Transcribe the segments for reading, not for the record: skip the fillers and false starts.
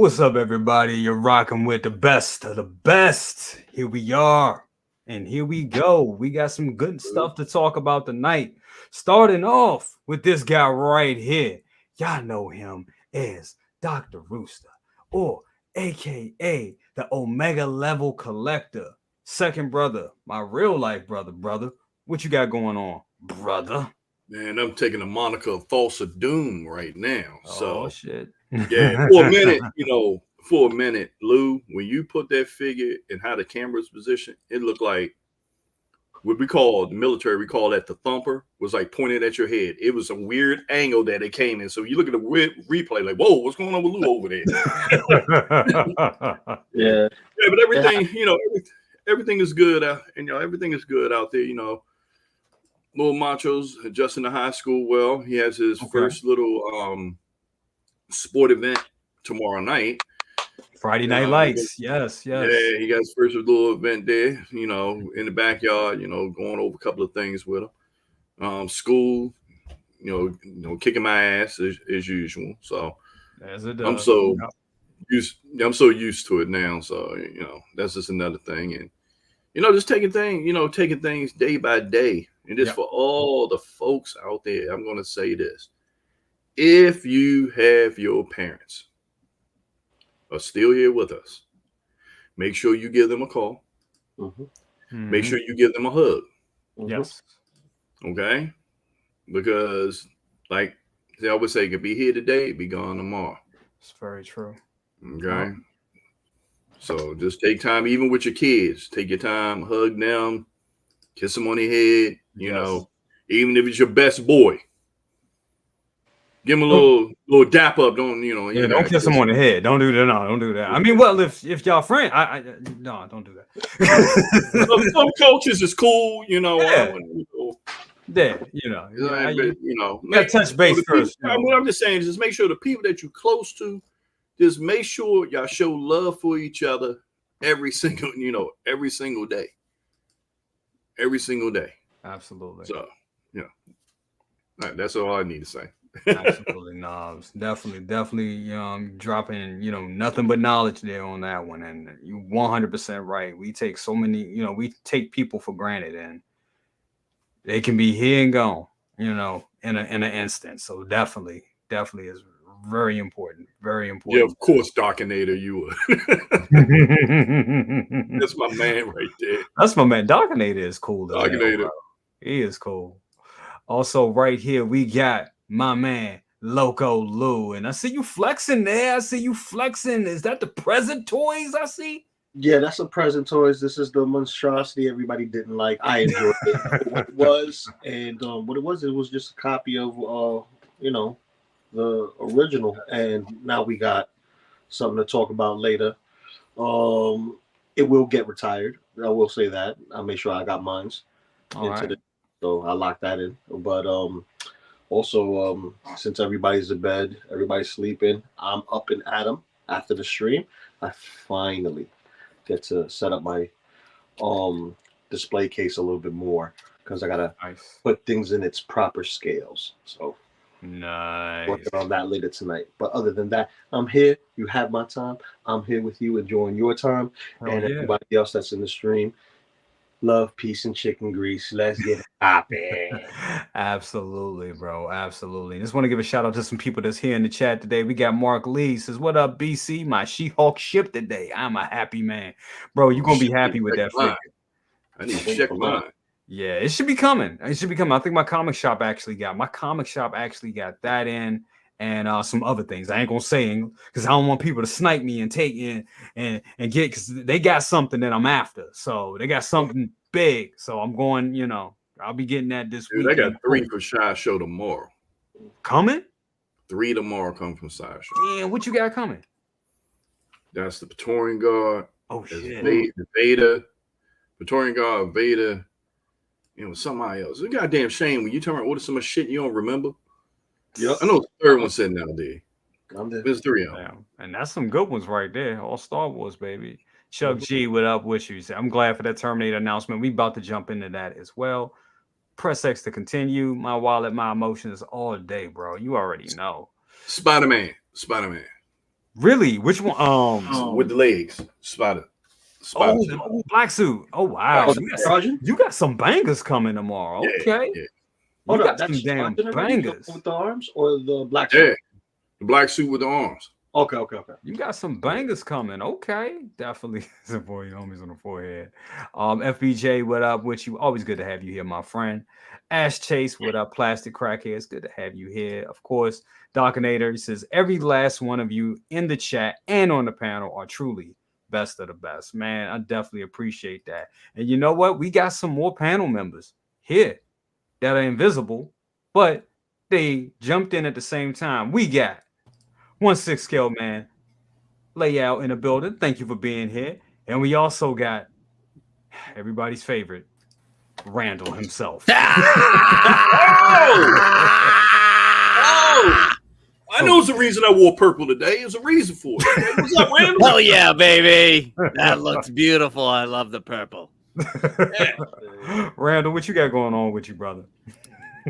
What's up, everybody? You're rocking with the best of the best. Here we are, and here we go. We got some good stuff to talk about tonight. Starting off with this guy right here. Y'all know him as Dr. Rooster, or AKA the Omega Level Collector. Second brother, my real life brother. What you got going on, brother? Man, I'm taking the moniker of False of Doom right now. Oh, shit. Yeah, for a minute, Lou, when you put that figure and how the camera's positioned, it looked like what the military, we call that the thumper, was like pointed at your head. It was a weird angle that it came in. So you look at the replay, like, whoa, what's going on with Lou over there? Yeah, but everything, everything is good. Everything is good out there, Little Macho's adjusting to high school well. He has his first little sport event tomorrow night. Friday Night Lights. Yes. Yeah, he got his first little event there, in the backyard, going over a couple of things with him. School, kicking my ass as usual. So as it does. I'm so used to it now. So, that's just another thing. And, just taking things day by day. And just for all the folks out there, I'm going to say this. If you have your parents are still here with us, make sure you give them a call. Mm-hmm. Make sure you give them a hug. Yes. Okay? Because, like they always say, could be here today, be gone tomorrow. It's very true. Okay? So just take time, even with your kids. Take your time, hug them, kiss them on the head, even if it's your best boy. Give him a little dap up. Don't don't kiss him on the head. Don't do that. No, don't do that. I mean, well, if y'all friend, no, don't do that. Some coaches is cool, Yeah, you gotta touch base first. What I'm just saying is just make sure the people that you're close to, just make sure y'all show love for each other every single day. Every single day. Absolutely. So, that's all I need to say. Absolutely, Knobs. Definitely dropping, nothing but knowledge there on that one. And you're 100% right. We take so many, we take people for granted, and they can be here and gone, in an instant. So definitely is very important. Very important. Yeah, of course, Darkinator, you would. That's my man right there. That's my man. Darkinator is cool. Darkinator. He is cool. Also, right here, we got my man, Loco Lu. And I see you flexing there. Is that the present toys I see? Yeah, that's a present toys. This is the monstrosity everybody didn't like. I enjoyed it. What it was. And what it was just a copy of, the original. And now we got something to talk about later. It will get retired. I will say that. I'll make sure I got mine. So I locked that in. But also, since everybody's in bed, everybody's sleeping, I'm up and at 'em after the stream. I finally get to set up my display case a little bit more because I gotta put things in its proper scales. So nice. Working on that later tonight. But other than that, I'm here. You have my time. I'm here with you, enjoying your time, everybody else that's in the stream. Love, peace, and chicken grease. Let's get it popping. Absolutely, bro. Absolutely. Just want to give a shout out to some people that's here in the chat today. We got Mark Lee says, "What up, BC? My She-Hulk shipped today. I'm a happy man, bro. You're gonna be happy with that figure. I need to check mine. Yeah, it should be coming. I think my comic shop actually got that in, and some other things. I ain't gonna say because I don't want people to snipe me and take in and get, because they got something that I'm after. So they got something big. So I'm going, I'll be getting that this week. They got 3 for Shy Show tomorrow. Coming? 3 tomorrow come from Shy Show. Damn, what you got coming? That's the Praetorian Guard. Oh shit. The Vader. Praetorian Guard, Vader. Somebody else. It's a goddamn shame when you turn around and order so much shit you don't remember. Yep. I know the third one sitting out there. There's 3 of them. And that's some good ones right there. All Star Wars, baby. Chuck G, what up with you? I'm glad for that Terminator announcement. We about to jump into that as well. Press X to continue. My wallet, my emotions all day, bro. You already know. Spider-Man. Really? Which one? With the legs, spider. Oh, black suit. Oh wow, you got some bangers coming tomorrow. Okay, yeah. You got some damn bangers with the arms or the black suit. suit. Yeah, the black suit with the arms. Okay. You got some bangers coming. Okay, definitely support your homies on the forehead. FBJ, what up with you? Always good to have you here, my friend. Ash Chase, what up? Plastic Crackhead, it's good to have you here. Of course, Dockinator, he says every last one of you in the chat and on the panel are truly best of the best. Man, I definitely appreciate that. And you know what? We got some more panel members here that are invisible, but they jumped in at the same time. We got OneSixthScaleMan layout in the building. Thank you for being here. And we also got everybody's favorite, Randall himself. I know it's the reason I wore purple today. There's a reason for it. What's up, Randall? Oh yeah, baby. That looks beautiful. I love the purple. Randall, what you got going on with you, brother?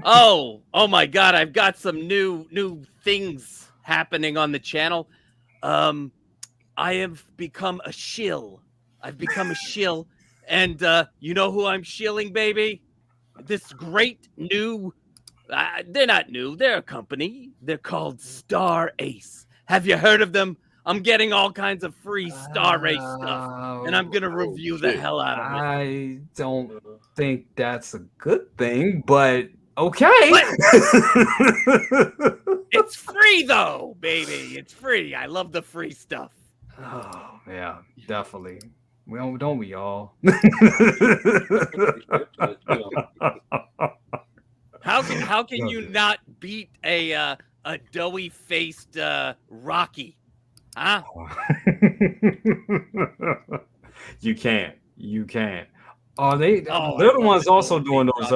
Oh my God! I've got some new things happening on the channel. I have become a shill. I've become a shill, and you know who I'm shilling, baby? This great new. They're not new. They're a company. They're called Star Ace. Have you heard of them? I'm getting all kinds of free Star Ace stuff, and I'm gonna review the hell out of it. I don't think that's a good thing, but okay. It's free though, baby. It's free. I love the free stuff. Oh yeah, definitely. Well, don't we all? How can you not beat a doughy faced Rocky? Huh? You can't. They're the ones also doing those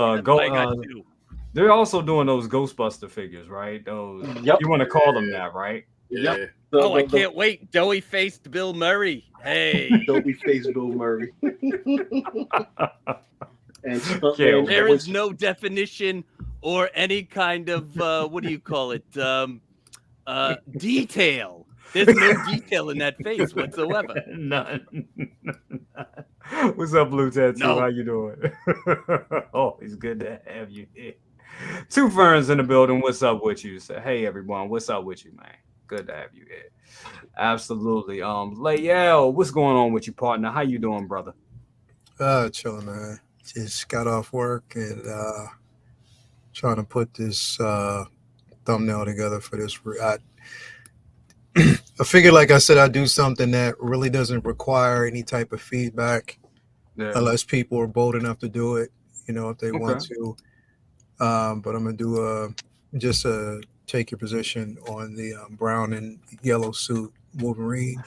they're also doing those Ghostbuster figures, right? Those you want to call them that, right? Yeah. I can't wait. Doughy faced Bill Murray. Hey. Doughy faced Bill Murray. There is no definition or any kind of what do you call it? Detail. There's no detail in that face whatsoever. None. What's up, Blue Tattoo? No. How you doing? Oh, it's good to have you here. Two Ferns in the building. What's up with you? So, hey everyone, what's up with you, man? Good to have you here. Absolutely. Layel, what's going on with you, partner? How you doing, brother? Chilling, man. Just got off work and trying to put this thumbnail together for this. I figured, like I said, I'd do something that really doesn't require any type of feedback unless people are bold enough to do it, if they want to. But I'm going to do take your position on the brown and yellow suit Wolverine.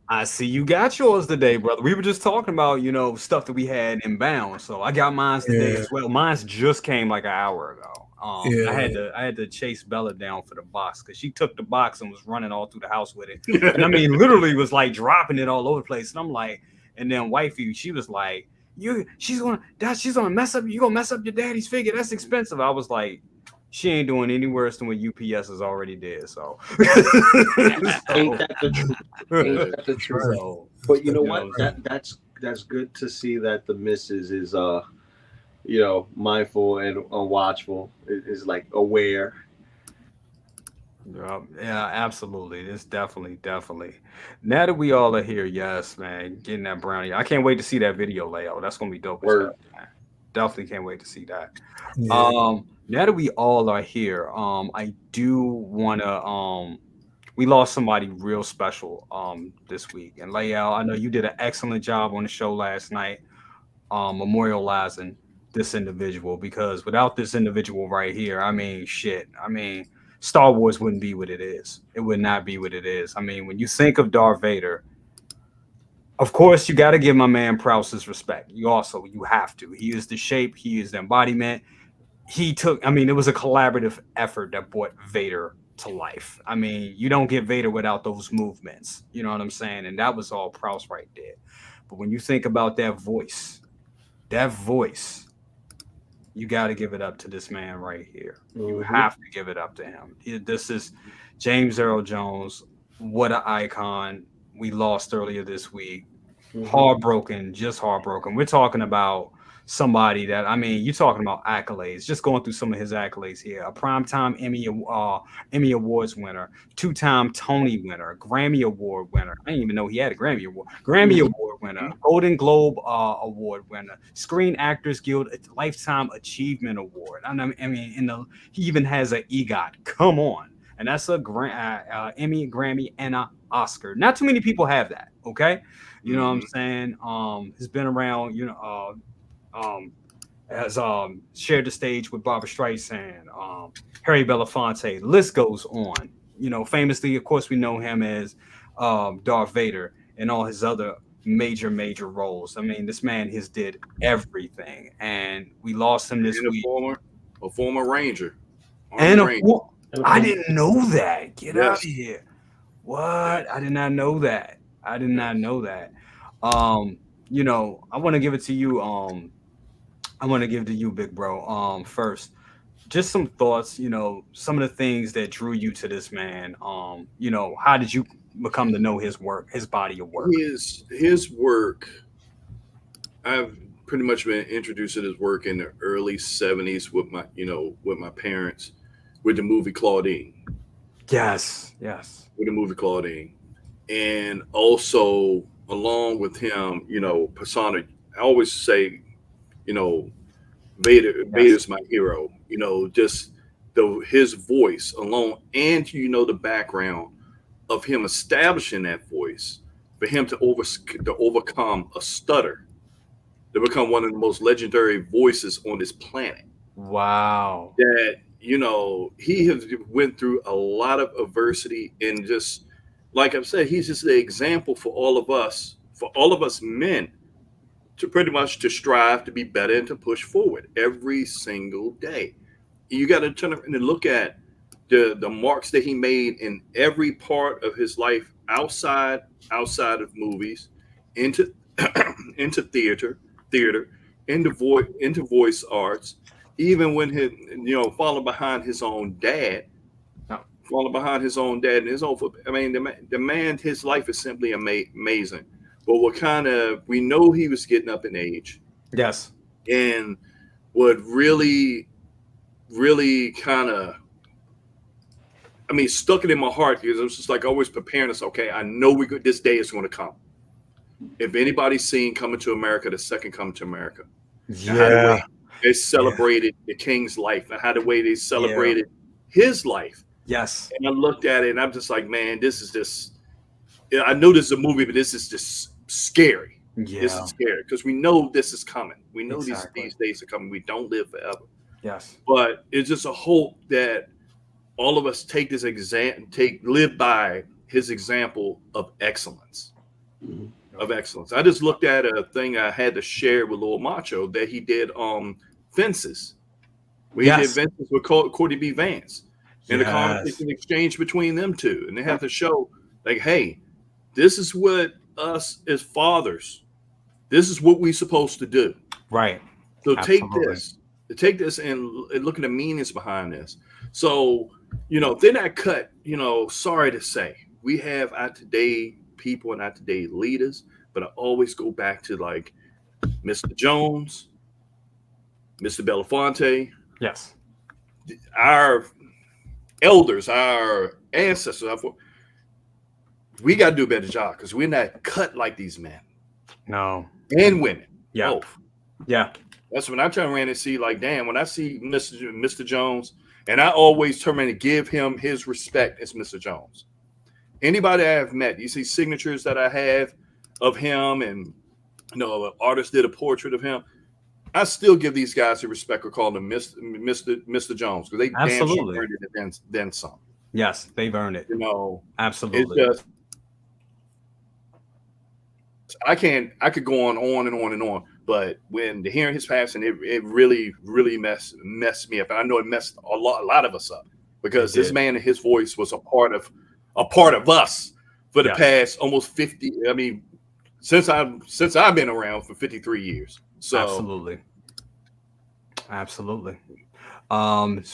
I see you got yours today, brother. We were just talking about, stuff that we had inbound. So I got mine today as well. Mine's just came like an hour ago. I had to chase Bella down for the box because she took the box and was running all through the house with it. And I mean, literally was like dropping it all over the place. And I'm like, and then wifey, she was like, she's gonna mess up. You gonna mess up your daddy's figure? That's expensive. I was like, she ain't doing any worse than what UPS has already did. So ain't that the truth? So, but you know what? That's good to see that the missus is mindful and watchful, is like aware. Yeah, absolutely. It's definitely. Now that we all are here, yes, man, getting that brownie. I can't wait to see that video layout. That's gonna be dope. Man. Definitely can't wait to see that. Yeah. Now that we all are here, I do wanna we lost somebody real special this week. And Layout, I know you did an excellent job on the show last night, memorializing this individual, because without this individual right here, Star Wars wouldn't be what it is. It would not be what it is. I mean, when you think of Darth Vader, of course, you got to give my man Prowse his respect. You have to. He is the shape. He is the embodiment. It was a collaborative effort that brought Vader to life. I mean, you don't get Vader without those movements. You know what I'm saying? And that was all Prowse right there. But when you think about that voice, you got to give it up to this man right here. You have to give it up to him. This is James Earl Jones, what an icon we lost earlier this week. Heartbroken, just heartbroken. We're talking about somebody that, I mean, you're talking about accolades. Just going through some of his accolades here: a primetime Emmy Awards winner, 2-time Tony winner, Grammy Award winner. I didn't even know he had a Grammy Award. Grammy Award winner, Golden Globe Award winner, Screen Actors Guild Lifetime Achievement Award. I mean, he even has an EGOT. Come on. And that's a Emmy, Grammy, and an Oscar. Not too many people have that. Okay, you know what I'm saying? He's been around. Has shared the stage with Barbra Streisand, Harry Belafonte. The list goes on. Famously, of course, we know him as Darth Vader and all his other major roles. I mean, this man has did everything, and we lost him this week. A former Ranger. I didn't know that. Get out of here. What? I did not know that. I want to give it to you. I want to give it to you, big bro. First, just some thoughts. Some of the things that drew you to this man. How did you become to know his work, his body of work? His work. I've pretty much been introduced to his work in the early '70s with my parents, with the movie Claudine. Yes. With the movie Claudine, and also along with him, persona. I always say, Vader's my hero. Just his voice alone, and the background of him establishing that voice for him to overcome a stutter, to become one of the most legendary voices on this planet. Wow. That he has went through a lot of adversity, and just like I've said, he's just the example for all of us men, to pretty much to strive to be better and to push forward every single day. You got to turn around and look at the marks that he made in every part of his life outside of movies, into into theater, into voice arts, even when following behind his own dad. And his own. I mean, the man, his life is simply amazing. But we know he was getting up in age. Yes. And what really kind of, stuck it in my heart, because it was just like always preparing us. Okay, I know this day is going to come. If anybody's seen Coming to America, the second Coming to America, yeah, they celebrated the King's life, and how the way they celebrated his life. Yes. And I looked at it, and I'm just like, man, this is just. I know this is a movie, but this is just scary. Yeah. This is scary because we know this is coming. We know these days are coming. We don't live forever. Yes. But it's just a hope that all of us live by his example of excellence. Of excellence. I just looked at a thing I had to share with Lil Macho that he did Fences. He did Fences with Courtney B. Vance. And the conversation exchange between them two. And they have to show, like, hey, this is what us as fathers, this is what we're supposed to do. Right. So take this and look at the meanings behind this. So, they're not cut, sorry to say, we have our today people and our today leaders, but I always go back to like Mr. Jones, Mr. Belafonte. Yes. Our elders, our ancestors, we got to do a better job because we're not cut like these men. No. And women. Yeah. Both. Yeah. That's when I turn around and see, like, damn, when I see Mr. Jones, and I always turn around and give him his respect as Mr. Jones. Anybody I have met, you see signatures that I have of him, and an artist did a portrait of him. I still give these guys the respect of calling them Mr. Jones, because they damn sure earned it then some. Yes, they've earned it. Absolutely. It's just, I could go on and on and on, but when hearing his passing, it really messed me up, and I know it messed a lot of us up, because this man and his voice was a part of us for the past almost 50. I mean, since I've been around for 53 years. So absolutely. Just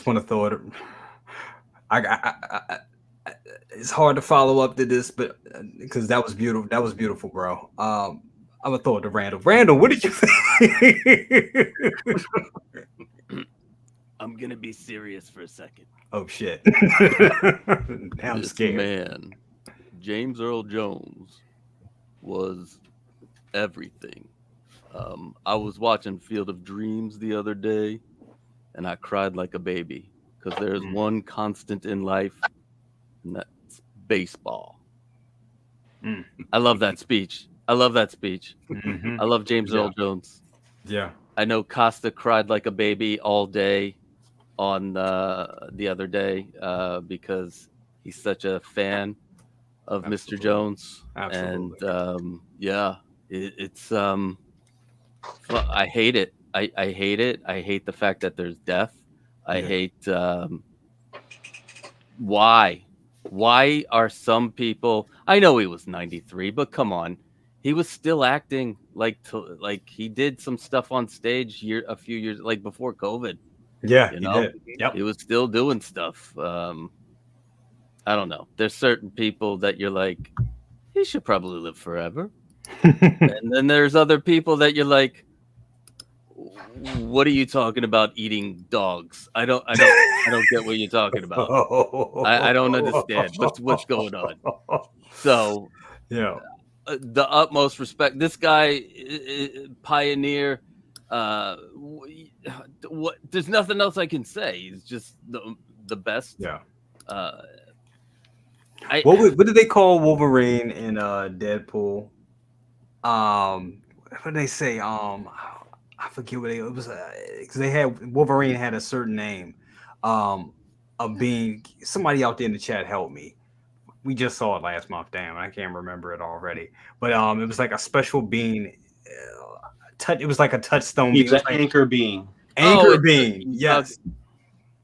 want to throw it. it's hard to follow up to this, but because that was beautiful. That was beautiful, bro. I'm gonna throw it to Randall. Randall, what did you think? I'm gonna be serious for a second. Oh shit! Now I'm This scared. man, James Earl Jones, was everything. I was watching Field of Dreams the other day, and I cried like a baby because there's one constant in life, and that's baseball. I love that speech. I love that speech. I love James Earl Jones. Yeah. I know Costa cried like a baby all day on the other day because he's such a fan of Mr. Jones. Absolutely. And it's I hate it. I hate it. I hate the fact that there's death. I hate why are some people, I know he was 93, but come on, he was still acting like he did some stuff on stage a few years like before COVID. Yeah, you know, he was still doing stuff. I don't know. There's certain people that you're like, he should probably live forever. And then there's other people that you're like, what are you talking about eating dogs? I don't get what you're talking about. I don't understand what's going on. So yeah, the utmost respect. This guy, pioneer. What? There's nothing else I can say. He's just the best. Yeah. What did they call Wolverine in Deadpool? What did they say? I forget what it was because they had Wolverine had a certain name of being somebody out there in the chat. Help me. We just saw it last month. Damn, I can't remember it already. But it was like a special being. It was like a touchstone. He's an like, anchor being. Anchor being. Yes.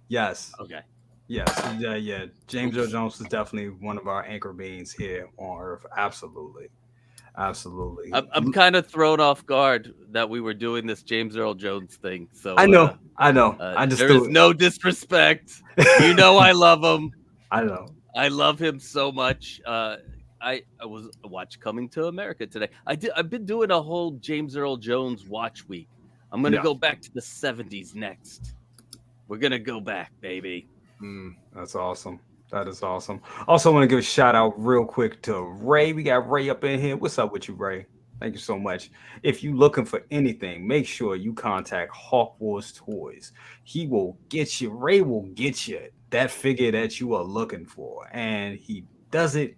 Yes. Okay. Yes. Yeah. James Earl Jones is definitely one of our anchor beings here on Earth. Absolutely. Absolutely. I'm kind of thrown off guard that we were doing this James Earl Jones thing. So I know. I just there is no disrespect. You know I love him. I know. I love him so much. I watched Coming to America today. I've been doing a whole James Earl Jones watch week. I'm gonna go back to the 70s next. We're gonna go back, baby. That's awesome. That is awesome. Also, want to give a shout out real quick to Ray. We got Ray up in here. What's up with you, Ray? Thank you so much. If you're looking for anything, make sure you contact Hawk Wars Toys. He will get you. Ray will get you that figure that you are looking for, and he does it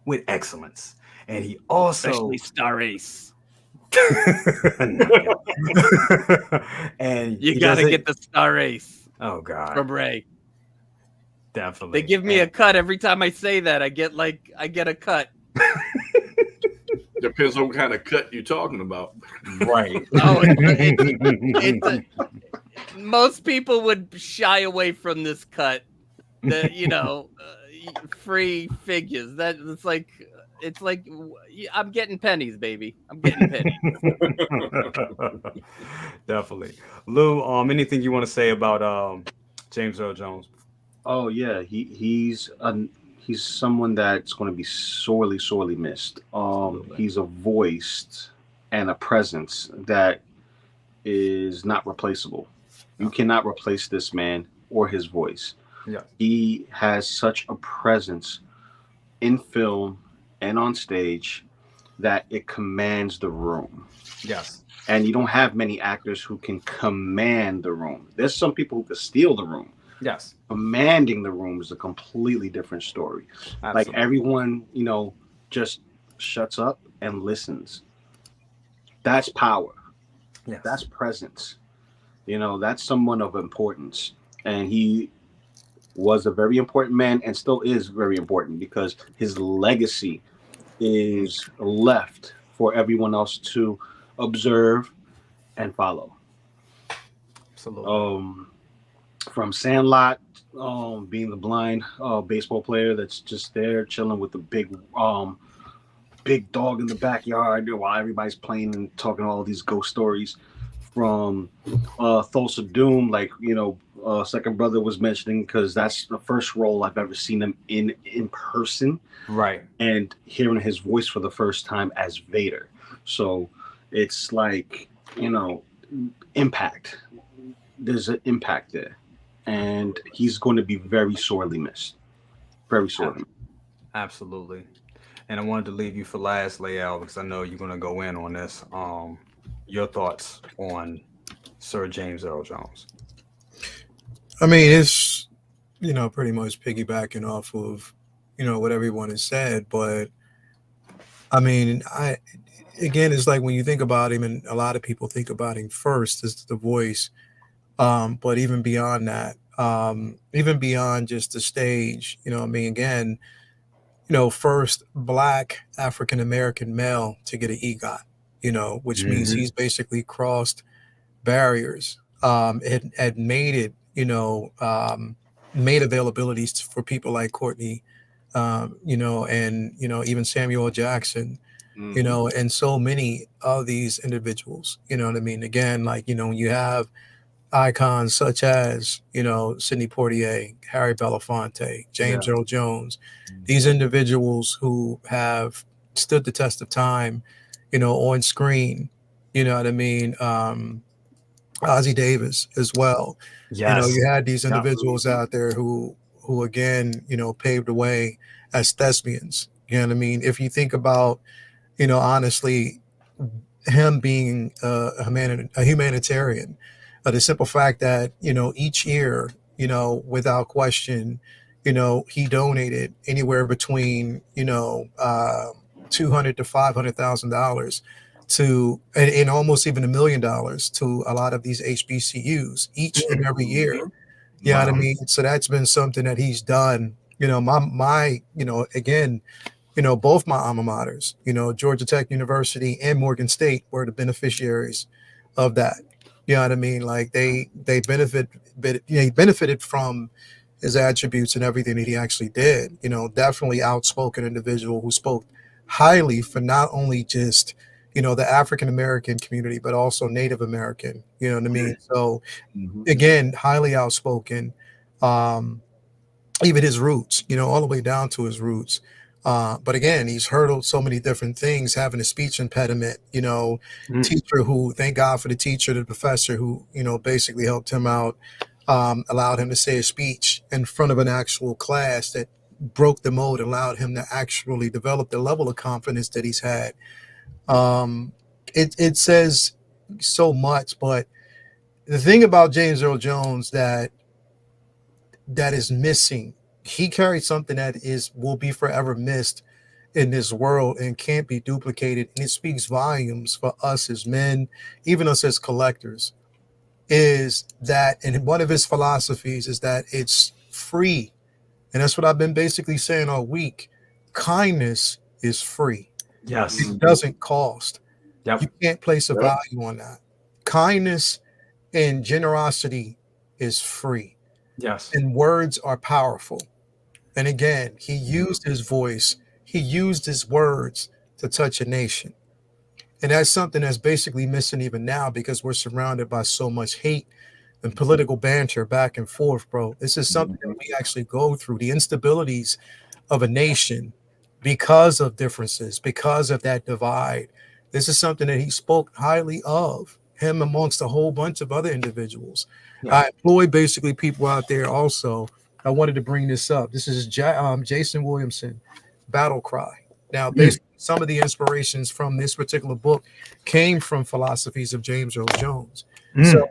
with excellence. And he also especially Star Ace. And you gotta get the Star Ace. Oh God, from Ray. Definitely. They give me a cut every time I say that. I get a cut. Depends on what kind of cut you're talking about. Right. Most people would shy away from this cut. Free figures. It's like I'm getting pennies, baby. I'm getting pennies. Definitely. Lou, anything you want to say about James Earl Jones? Oh yeah, he's someone that's going to be sorely missed. He's a voice and a presence that is not replaceable. You cannot replace this man or his voice. Yeah. He has such a presence in film and on stage that it commands the room. Yes. And you don't have many actors who can command the room. There's some people who can steal the room. Yes. Commanding the room is a completely different story. Absolutely. Like everyone, just shuts up and listens. That's power. Yes. That's presence. That's someone of importance. And he was a very important man and still is very important because his legacy is left for everyone else to observe and follow. Absolutely. From Sandlot, being the blind baseball player that's just there chilling with the big dog in the backyard while everybody's playing and talking all these ghost stories. From Thulsa Doom, second brother was mentioning, because that's the first role I've ever seen him in person. Right. And hearing his voice for the first time as Vader. So it's like, impact. There's an impact there. And he's going to be very sorely missed. Very sorely. Absolutely. And I wanted to leave you for last, layout, because I know you're going to go in on this. Your thoughts on Sir James Earl Jones? I mean, it's, pretty much piggybacking off of, what everyone has said. But I mean, again, it's like when you think about him, and a lot of people think about him first as the voice. But even beyond that, even beyond just the stage, again, first Black African American male to get an EGOT, which means he's basically crossed barriers. Had made it, made availabilities for people like Courtney, and even Samuel Jackson, and so many of these individuals. You know what I mean? Again, like you have icons such as Sidney Poitier, Harry Belafonte, James Earl Jones, these individuals who have stood the test of time, on screen. You know what I mean? Ozzie Davis as well. Yes. You had these individuals out there who again, paved the way as thespians. You know what I mean? If you think about, honestly, him being a humanitarian, the simple fact that, each year, without question, he donated anywhere between, $200,000 to $500,000 to, and almost even $1 million to a lot of these HBCUs each and every year. You know what I mean? So that's been something that he's done. My again, both my alma maters, Georgia Tech University and Morgan State were the beneficiaries of that. You know what I mean? Like they benefited from his attributes and everything that he actually did. Definitely outspoken individual who spoke highly for not only just the African American community, but also Native American. You know what I mean? So again, highly outspoken. Even his roots, all the way down to his roots. But again, he's hurdled so many different things, having a speech impediment, teacher who, thank God for the teacher, the professor who, basically helped him out, allowed him to say a speech in front of an actual class that broke the mold, allowed him to actually develop the level of confidence that he's had. It says so much, but the thing about James Earl Jones that is missing, he carried something that will be forever missed in this world and can't be duplicated. And it speaks volumes for us as men, even us as collectors, is that, and one of his philosophies is that it's free. And that's what I've been basically saying all week. Kindness is free. Yes. It doesn't cost. Yep. You can't place a value on that. Kindness and generosity is free. Yes. And words are powerful. And again, he used his voice, he used his words to touch a nation. And that's something that's basically missing even now, because we're surrounded by so much hate and political banter back and forth, bro. This is something that we actually go through, the instabilities of a nation because of differences, because of that divide. This is something that he spoke highly of, him amongst a whole bunch of other individuals. Yeah. I employ basically people out there also. I wanted to bring this up. This is Jason Williamson, Battle Cry. Now, basically, some of the inspirations from this particular book came from philosophies of James Earl Jones. So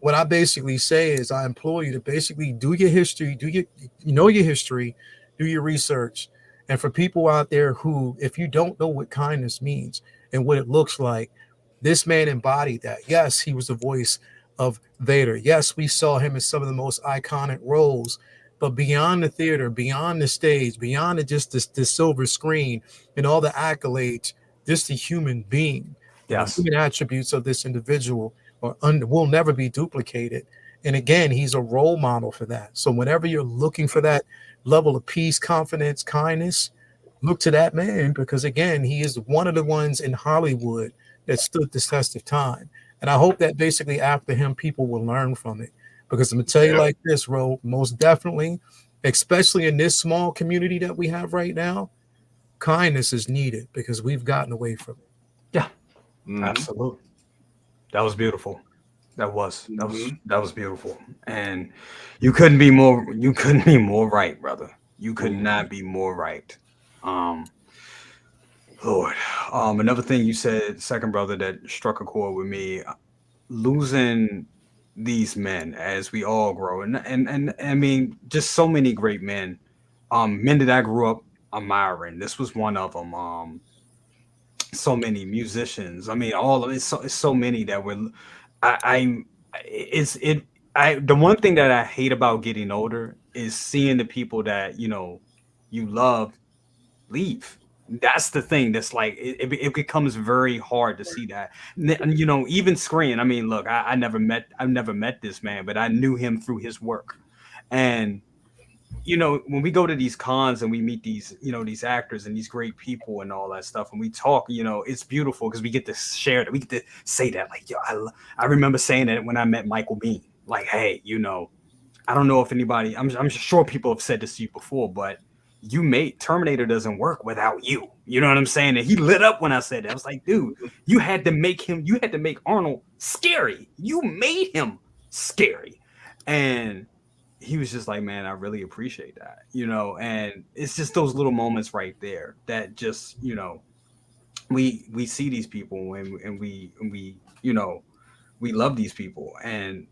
what I basically say is I implore you to basically do your history, your history, do your research. And for people out there who, if you don't know what kindness means and what it looks like, this man embodied that. Yes, he was the voice of Vader. Yes, we saw him in some of the most iconic roles, but beyond the theater, beyond the stage, beyond just the silver screen and all the accolades, just the human being, the human attributes of this individual will never be duplicated. And again, he's a role model for that. So whenever you're looking for that level of peace, confidence, kindness, look to that man, because again, he is one of the ones in Hollywood that stood the test of time. And I hope that basically after him, people will learn from it. Because I'm gonna tell you like this, Ro, most definitely, especially in this small community that we have right now, kindness is needed because we've gotten away from it. Yeah, absolutely. That was beautiful. That was beautiful. And you couldn't be more right, brother. You could not be more right. Lord. Another thing you said, second brother, that struck a chord with me, losing these men as we all grow. And I mean, just so many great men. Men that I grew up admiring. This was one of them. So many musicians. I mean, all of it. It's so many that were. The one thing that I hate about getting older is seeing the people that you love leave. That's the thing. That's like it becomes very hard to see that. Even Screen. I mean, look, I've never met this man, but I knew him through his work, and when we go to these cons and we meet these actors and these great people and all that stuff, and we talk, it's beautiful because we get to share that. We get to say that, like, yo, I remember saying that when I met Michael Biehn, like, hey, I don't know if anybody, I'm sure people have said this to you before, but Terminator doesn't work without you. You know what I'm saying? And he lit up when I said that. I was like, dude, you had to make Arnold scary. You made him scary. And he was just like, man, I really appreciate that, and it's just those little moments right there that just, we see these people and we we love these people, and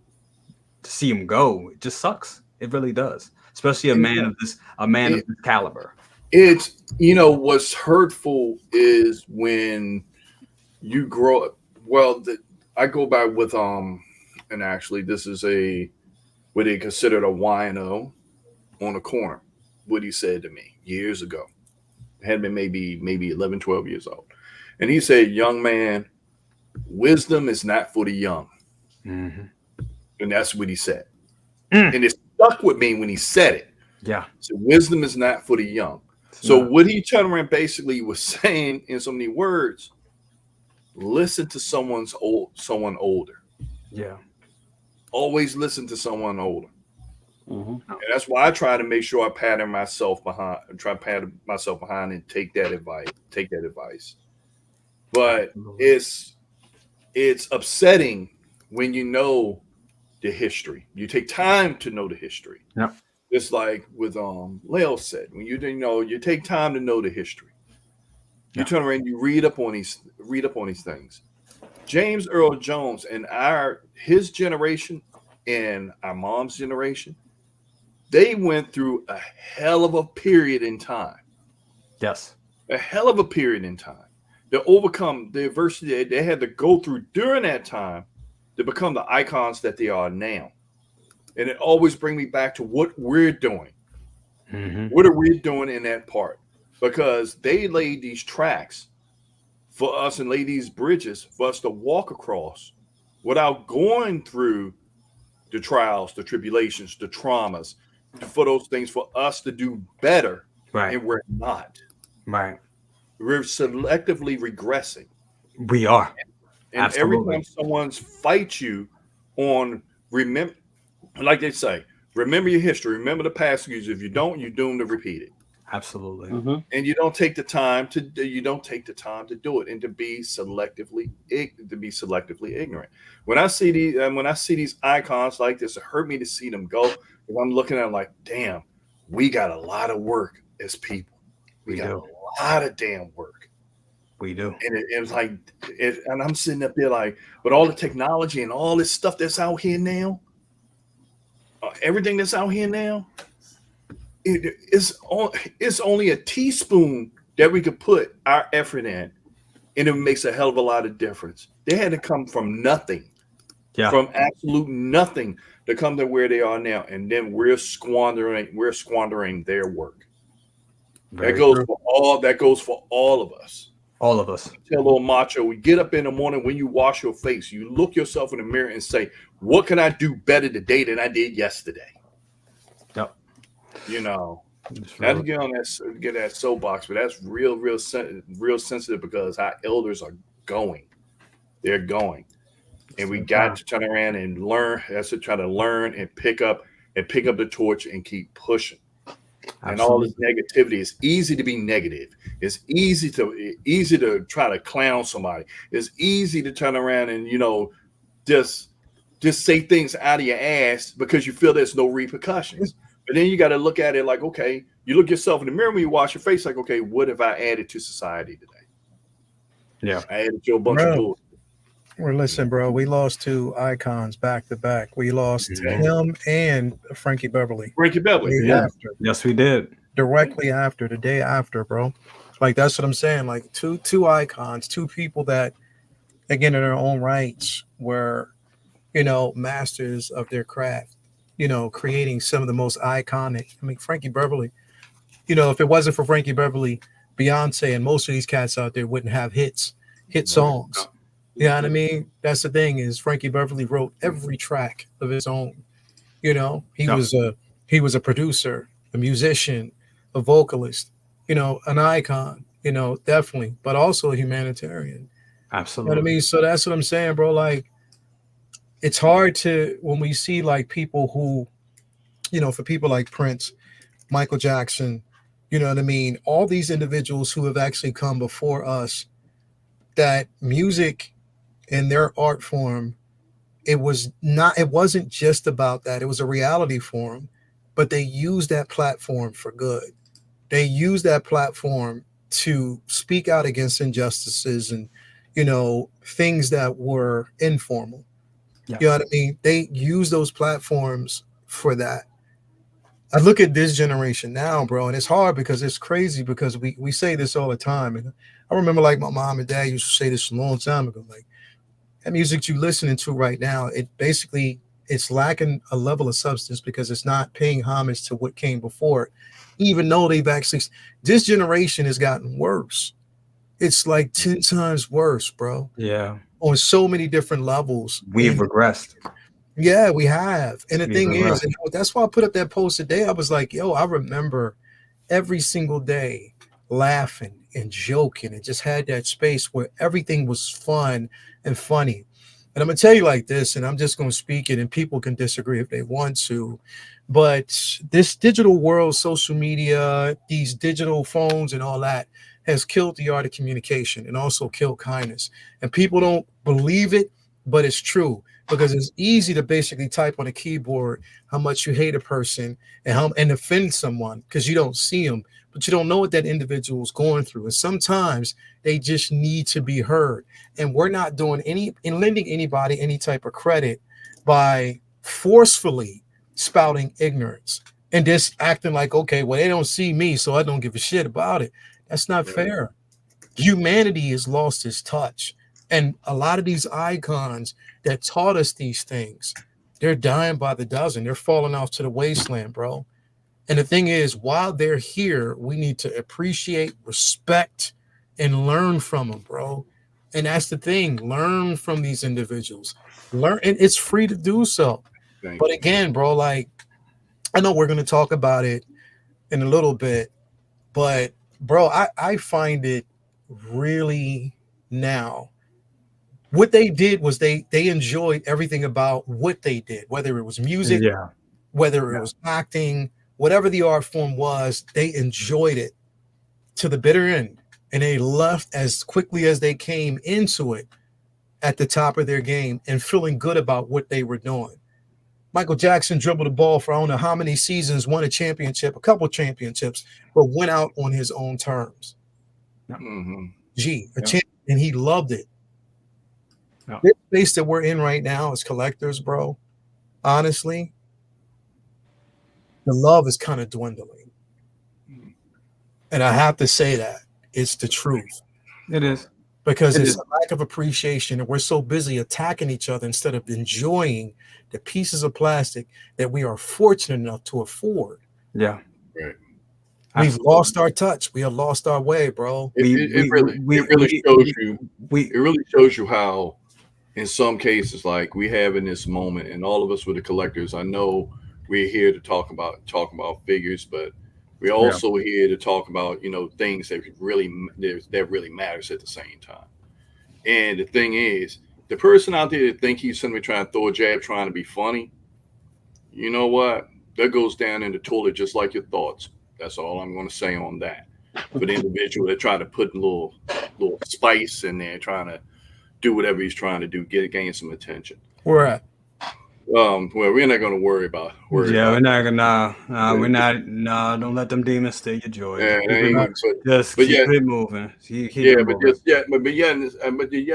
to see him go, it just sucks. It really does, especially a man of this caliber. It's, what's hurtful is when you grow up. Well, I go back with and actually this is what they considered a wino on a corner. What he said to me years ago. Had been maybe 11, 12 years old. And he said, young man, wisdom is not for the young. Mm-hmm. And that's what he said. And it stuck with me when he said it. Yeah. So wisdom is not for the young. So what he turned around basically was saying in so many words, listen to someone older. Yeah. Always listen to someone older. And that's why I try to make sure I pattern myself behind and take that advice. But it's upsetting when you know the history. You take time to know the history. Yeah. It's like with Leo said, when you take time to know the history. You turn around, you read up on these things. James Earl Jones and his generation and our mom's generation, they went through a hell of a period in time. Yes. A hell of a period in time to overcome the adversity they had to go through during that time to become the icons that they are now. And it always brings me back to what we're doing. Mm-hmm. What are we doing in that part? Because they laid these tracks for us and lay these bridges for us to walk across without going through the trials, the tribulations, the traumas, for those things for us to do better. Right. And we're not. Right. We're selectively regressing. We are. And Absolutely. every time someone fights you on remember, like they say, remember your history, remember the past. Because if you don't, you're doomed to repeat it. Absolutely. And you don't take the time to do it, and to be selectively ignorant. When I see these icons like this, it hurt me to see them go. Because I'm looking at them like, damn, we got a lot of work as people. We got a lot of damn work. We do. And it was like, and I'm sitting up there like, with all the technology and all this stuff that's out here now, everything that's out here now, it's only a teaspoon that we could put our effort in, and it makes a hell of a lot of difference. They had to come from nothing, from absolute nothing, to come to where they are now, and then we're squandering their work. That goes for all of us. All of us. Tell little Macho, we get up in the morning, when you wash your face, you look yourself in the mirror and say, what can I do better today than I did yesterday? Yep. Not to get that soapbox, but that's real sensitive, because our elders are going. They're going. And we got to turn around and learn. That's to try to learn and pick up the torch and keep pushing. Absolutely. And all this negativity, it's easy to be negative. It's easy to try to clown somebody. It's easy to turn around and, you know, just say things out of your ass because you feel there's no repercussions. But then you got to look at it like, okay, you look yourself in the mirror when you wash your face, like, okay, what have I added to society today? Yeah. I added to a bunch of bullshit. Well, listen, bro, we lost 2 icons back to back. We lost him and Frankie Beverly. Frankie Beverly, yes, we did. Directly after, the day after, bro. Like, that's what I'm saying. Like, two icons, 2 people that, again, in their own rights, were, you know, masters of their craft. You know, creating some of the most iconic. I mean, Frankie Beverly. You know, if it wasn't for Frankie Beverly, Beyonce and most of these cats out there wouldn't have hit songs. You know what I mean? That's the thing, is Frankie Beverly wrote every track of his own. You know, he was a producer, a musician, a vocalist, you know, an icon, you know, definitely, but also a humanitarian. Absolutely. You know what I mean? So that's what I'm saying, bro. Like, it's hard to, when we see like people who, you know, for people like Prince, Michael Jackson, you know what I mean? All these individuals who have actually come before us, that music in their art form, it wasn't just about that. It was a reality for them, but they used that platform for good. They used that platform to speak out against injustices and, you know, things that were informal. Yes. You know what I mean? They use those platforms for that. I look at this generation now, bro, and it's hard because it's crazy because we say this all the time. And I remember like my mom and dad used to say this a long time ago, like, that music you're listening to right now, it's lacking a level of substance because it's not paying homage to what came before it, even though this generation has gotten worse. It's like 10 times worse, bro. Yeah. On so many different levels. We've regressed. Yeah, we have. And the thing is, and that's why I put up that post today. I was like, yo, I remember every single day laughing and joking and just had that space where everything was fun and funny. And I'm going to tell you like this, and I'm just going to speak it, and people can disagree if they want to. But this digital world, social media, these digital phones and all that has killed the art of communication and also killed kindness. And people don't believe it, but it's true. Because it's easy to basically type on a keyboard how much you hate a person and offend someone because you don't see them, but you don't know what that individual is going through. And sometimes they just need to be heard. And we're not doing lending anybody any type of credit by forcefully spouting ignorance and just acting like, okay, well, they don't see me, so I don't give a shit about it. That's not fair. Humanity has lost its touch. And a lot of these icons that taught us these things, they're dying by the dozen. They're falling off to the wasteland, bro. And the thing is, while they're here, we need to appreciate, respect, and learn from them, bro. And that's the thing. Learn from these individuals. Learn, and it's free to do so. But again, bro, like, I know we're going to talk about it in a little bit, but, bro, I find it really now. What they did was they enjoyed everything about what they did, whether it was music, whether it was acting, whatever the art form was, they enjoyed it to the bitter end. And they left as quickly as they came into it at the top of their game and feeling good about what they were doing. Michael Jackson dribbled the ball for I don't know how many seasons, won a championship, a couple championships, but went out on his own terms. And he loved it. This space that we're in right now as collectors, bro, honestly, the love is kind of dwindling. And I have to say that. It's the truth. It is. Because it's a lack of appreciation, and we're so busy attacking each other instead of enjoying the pieces of plastic that we are fortunate enough to afford. Yeah. Right. We've lost our touch. We have lost our way, bro. It really shows you how, in some cases, like we have in this moment, and all of us with the collectors, I know we're here to talk about figures, but we're also here to talk about, you know, things that really matters at the same time. And the thing is, the person out there that think he's simply trying to throw a jab, trying to be funny, you know what? That goes down in the toilet just like your thoughts. That's all I'm going to say on that. For the individual that try to put a little spice in there, trying to do whatever he's trying to do, gain some attention. Where at? Well, we're not going to worry about. We're not gonna. We're not. No, don't let them demons steal your joy. Just keep it moving.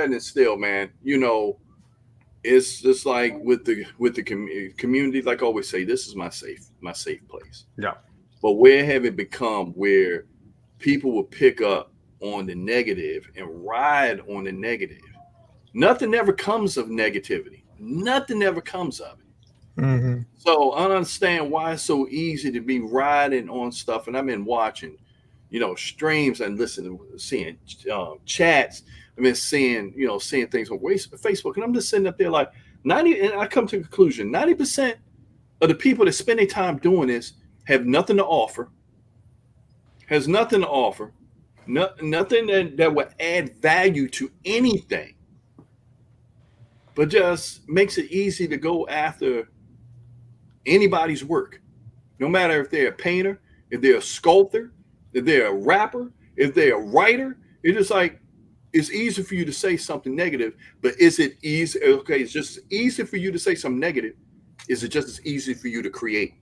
But still, man, you know, it's just like with the community. Like I always say, this is my safe place. Yeah. But where have it become where people will pick up on the negative and ride on the negative? Nothing ever comes of negativity. Nothing ever comes of it. Mm-hmm. So I don't understand why it's so easy to be riding on stuff. And I've been watching, you know, streams and seeing chats. I've been seeing things on Facebook, and I'm just sitting up there like 90. And I come to the conclusion: 90% of the people that spend their time doing this have nothing to offer. Has nothing to offer. Nothing that would add value to anything. But just makes it easy to go after anybody's work, no matter if they're a painter, if they're a sculptor, if they're a rapper, if they're a writer. It's just like, it's easy for you to say something negative, but is it easy? Okay, it's just easy for you to say something negative. Is it just as easy for you to create?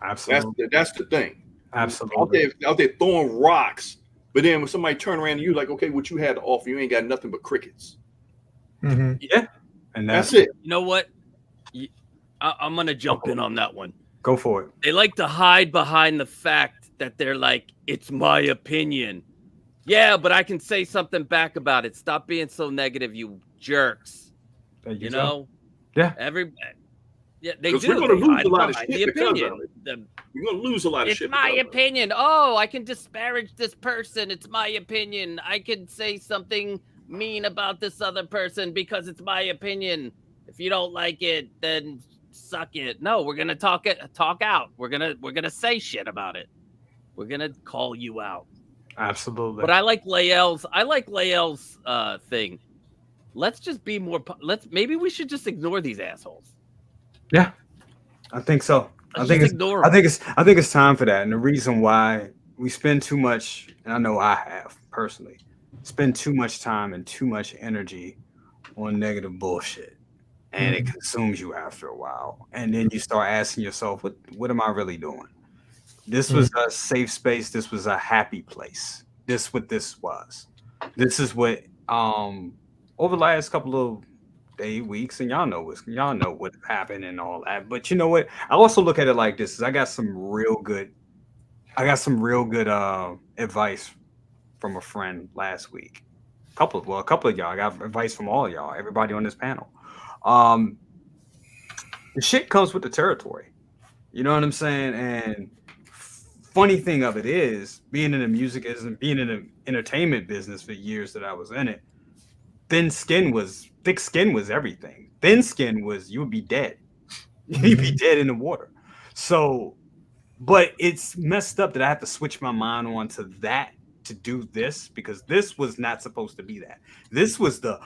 Absolutely. That's the thing. Absolutely. Out there throwing rocks, but then when somebody turn around to you like, okay, what you had to offer, you ain't got nothing but crickets. Mm-hmm. Yeah, and that's it. You know what? I'm gonna jump in on that one. Go for it. They like to hide behind the fact that they're like, it's my opinion. Yeah, but I can say something back about it. Stop being so negative, you jerks. You know? Yeah. They do. We're going to lose a lot of shit the opinion. We're going to lose a lot of shit. It's my opinion. Oh, I can disparage this person. It's my opinion. I can say something mean about this other person because it's my opinion. If you don't like it, then suck it. No, we're gonna talk out. We're gonna say shit about it. We're gonna call you out. Absolutely. But I like Lael's thing. Let's just be more. Maybe we should just ignore these assholes. Yeah, I think so. I think it's time for that. And the reason why we spend too much, and I know I have personally, spend too much time and too much energy on negative bullshit, and it consumes you after a while. And then you start asking yourself, what am I really doing? This was a safe space. This was a happy place. This was. This is what over the last couple of weeks, and y'all know what happened and all that. But you know what? I also look at it like this: I got some real good advice from a friend last week. A couple of y'all. I got advice from all of y'all, everybody on this panel. The shit comes with the territory. You know what I'm saying? And funny thing of it is, being in the music business, being in the entertainment business for years that I was in it, thick skin was everything. Thin skin was you would be dead. You'd be dead in the water. So, but it's messed up that I have to switch my mind on to that to do this, because this was not supposed to be that. This was the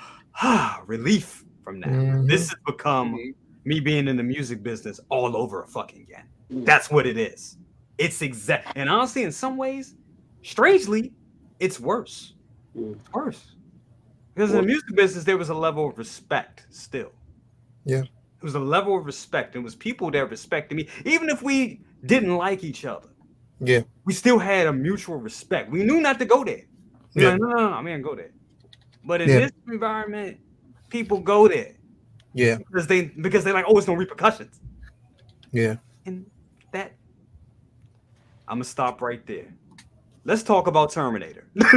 relief from that. This has become me being in the music business all over fucking again. That's what it is. It's exact. And honestly, in some ways, strangely, it's worse. It's worse. Because in the music business, there was a level of respect still. Yeah. It was a level of respect. It was people that respected me. Even if we didn't like each other. Yeah. We still had a mutual respect. We knew not to go there. Yeah. Like, no, I'm gonna go there. But in this environment, people go there. Yeah. Because they're like, oh, it's no repercussions. Yeah. And that, I'm gonna stop right there. Let's talk about Terminator. Let's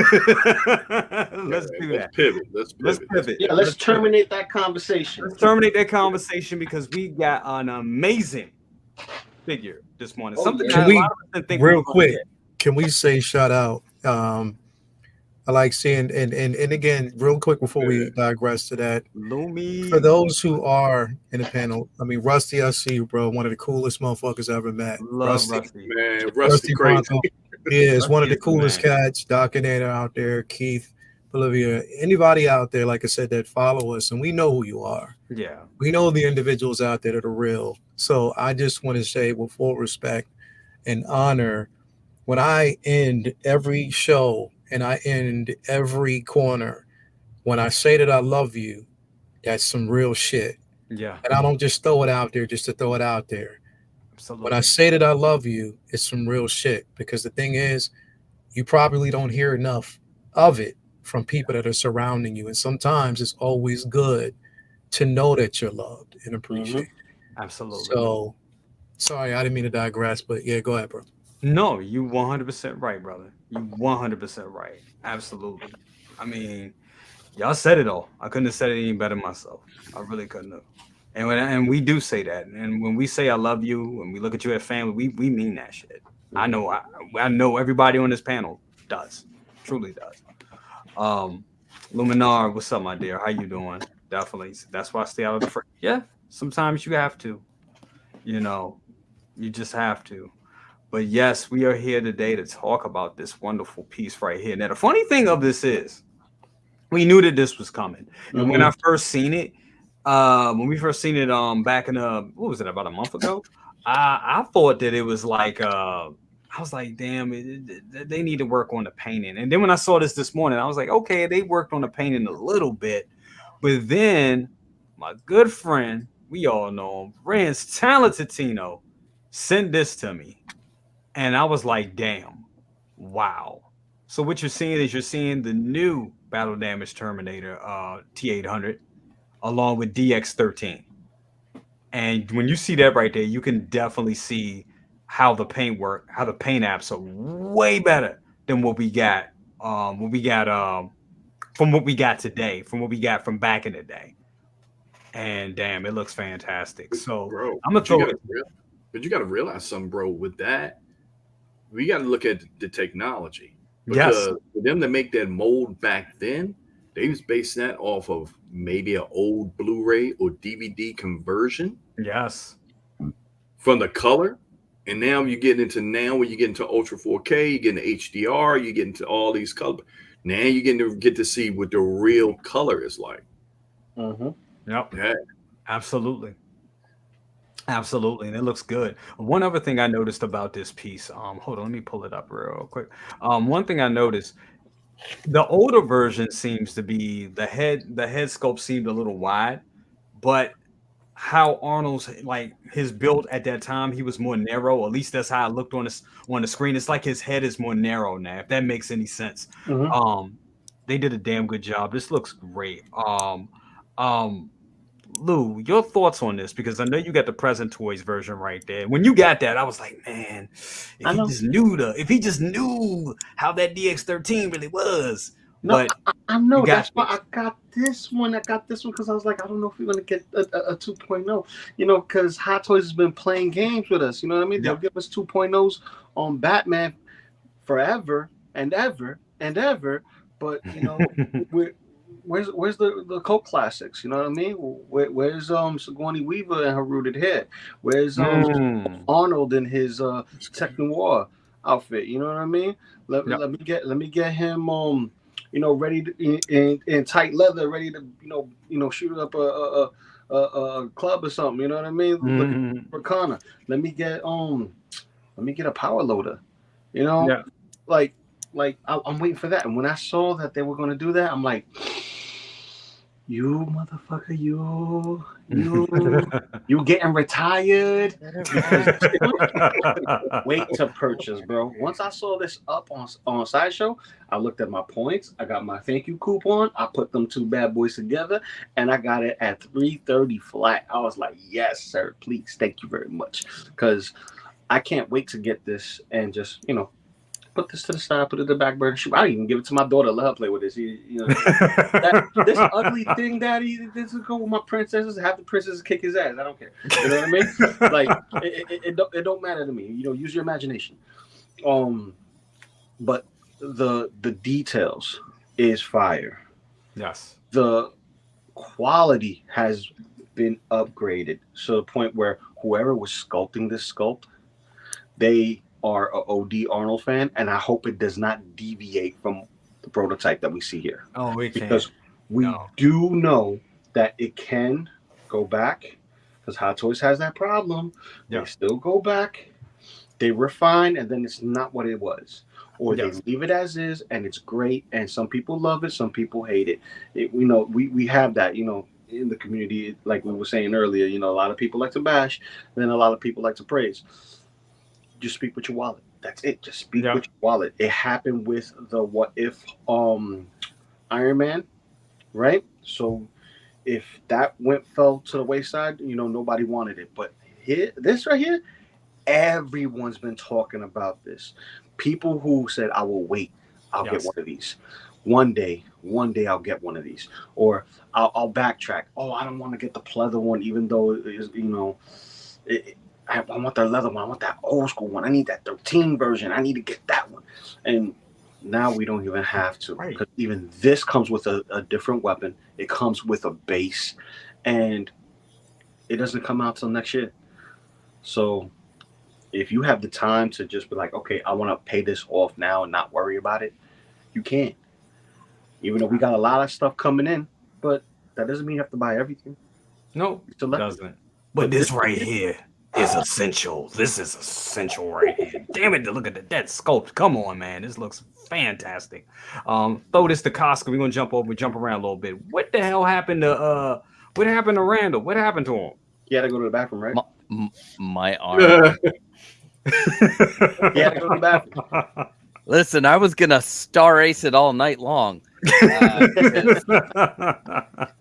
do that. Let's pivot. Yeah, let's terminate that conversation. Let's terminate that conversation because we got an amazing figure this morning. Something can that we, a lot of us didn't think real quick, can we say shout out? I like seeing and again, real quick before we digress to that. Lumi. For those who are in the panel, I mean, Rusty, I see you, bro. One of the coolest motherfuckers I ever met. Love Rusty. Man, Rusty crazy. Yeah, it's one of the coolest cats. Docunator out there. Keith, Olivia, anybody out there, like I said, that follow us, and we know who you are. Yeah. We know the individuals out there that are real. So I just want to say with full respect and honor, when I end every show and I end every corner, when I say that I love you, that's some real shit. Yeah. And I don't just throw it out there just to throw it out there. Absolutely. When I say that I love you, it's some real shit. Because the thing is, you probably don't hear enough of it from people that are surrounding you. And sometimes it's always good to know that you're loved and appreciated. Absolutely. So, sorry, I didn't mean to digress, but yeah, go ahead, bro. No, you 100% right, brother. You 100% right. Absolutely. I mean, y'all said it all. I couldn't have said it any better myself. I really couldn't have. And we do say that. And when we say I love you, when we look at you as family, we mean that shit. I know everybody on this panel does. Truly does. Luminar, what's up, my dear? How you doing? Definitely. That's why I stay out of the front. Yeah, sometimes you have to. You know, you just have to. But yes, we are here today to talk about this wonderful piece right here. Now, the funny thing of this is, we knew that this was coming. And when I first seen it, when we first seen it back in what was it, about a month ago? I thought that it was like I was like, damn, they need to work on the painting. And then when I saw this morning, I was like, okay, they worked on the painting a little bit. But then my good friend, we all know him, Rand's Talented Tino, sent this to me. And I was like, damn, wow. So what you're seeing is you're seeing the new Battle Damage Terminator T800 along with DX13. And when you see that right there, you can definitely see how the paint apps are way better than what we got from what we got today, from what we got from back in the day. And damn, it looks fantastic. So bro, I'm gonna throw it. But you got to realize something, bro. With that, we got to look at the technology. Yes. For them to make that mold back then, they was basing that off of maybe an old Blu-ray or DVD conversion. Yes. From the color. And now you get into when you get into Ultra 4K, you get into HDR, you get into all these colors. Now you get to see what the real color is like. Yep. Yeah. Absolutely. Absolutely, and it looks good. One other thing I noticed about this piece, hold on, let me pull it up real quick. One thing I noticed, the older version seems to be the head sculpt seemed a little wide, but how Arnold's his build at that time, he was more narrow. At least that's how I looked on the screen. It's like his head is more narrow now, if that makes any sense. They did a damn good job. This looks great. Lou, your thoughts on this? Because I know you got the present toys version right there. When you got that, I was like, man, if he just knew how that DX13 really was. No, but I know that's why I got this one. I got this one because I was like, I don't know if we're gonna get a 2.0. You know, because Hot Toys has been playing games with us. You know what I mean? They'll give us 2.0s on Batman forever and ever and ever. But you know, where's the cult classics? You know what I mean? Where's Sigourney Weaver and her rooted hair? Where's Arnold in his Tech Noir outfit? You know what I mean? Let me get him you know, ready to, in tight leather, ready to you know shoot up a club or something. You know what I mean? For Connor. Let me get a power loader. You know, like I'm waiting for that. And when I saw that they were going to do that, I'm like, you motherfucker, you getting retired? Wait to purchase, bro. Once I saw this up on Sideshow, I looked at my points. I got my thank you coupon. I put them two bad boys together, and I got it at $330 flat. I was like, yes, sir. Please, thank you very much, because I can't wait to get this and just put this to the side, put it in the back burner. I didn't even give it to my daughter. Let her play with this. You know, this ugly thing, Daddy. This will go with my princesses. Have the princesses kick his ass. I don't care. You know what I mean? Like it don't matter to me. You know, use your imagination. But the details is fire. Yes. The quality has been upgraded to the point where whoever was sculpting this sculpt, they are a OD Arnold fan, and I hope it does not deviate from the prototype that we see here. Oh, we can't. Because we do know that it can go back, because Hot Toys has that problem. Yeah. They still go back, they refine, and then it's not what it was. Or they leave it as is, and it's great, and some people love it, some people hate it. We have that, in the community, like we were saying earlier, a lot of people like to bash, and then a lot of people like to praise. Just speak with your wallet. That's it. Just speak with your wallet. It happened with the What If Iron Man, right? So if that fell to the wayside, nobody wanted it. But this right here, everyone's been talking about this. People who said, I will wait, I'll get one of these. One day I'll get one of these. Or I'll backtrack. Oh, I don't want to get the pleather one, even though it is, I want the leather one. I want that old school one. I need that 13 version. I need to get that one. And now we don't even have to. Because even this comes with a different weapon. It comes with a base. And it doesn't come out till next year. So if you have the time to just be like, okay, I want to pay this off now and not worry about it, you can. Even though we got a lot of stuff coming in, but that doesn't mean you have to buy everything. No, it doesn't. But this right here is essential. This is essential right here. Damn it, look at that sculpt. Come on, man. This looks fantastic. Throw this to Costco. We're gonna jump around a little bit. What the hell happened to Randall? What happened to him? He had to go to the bathroom, right? My arm. He had to go to the bathroom. Listen, I was gonna star ace it all night long.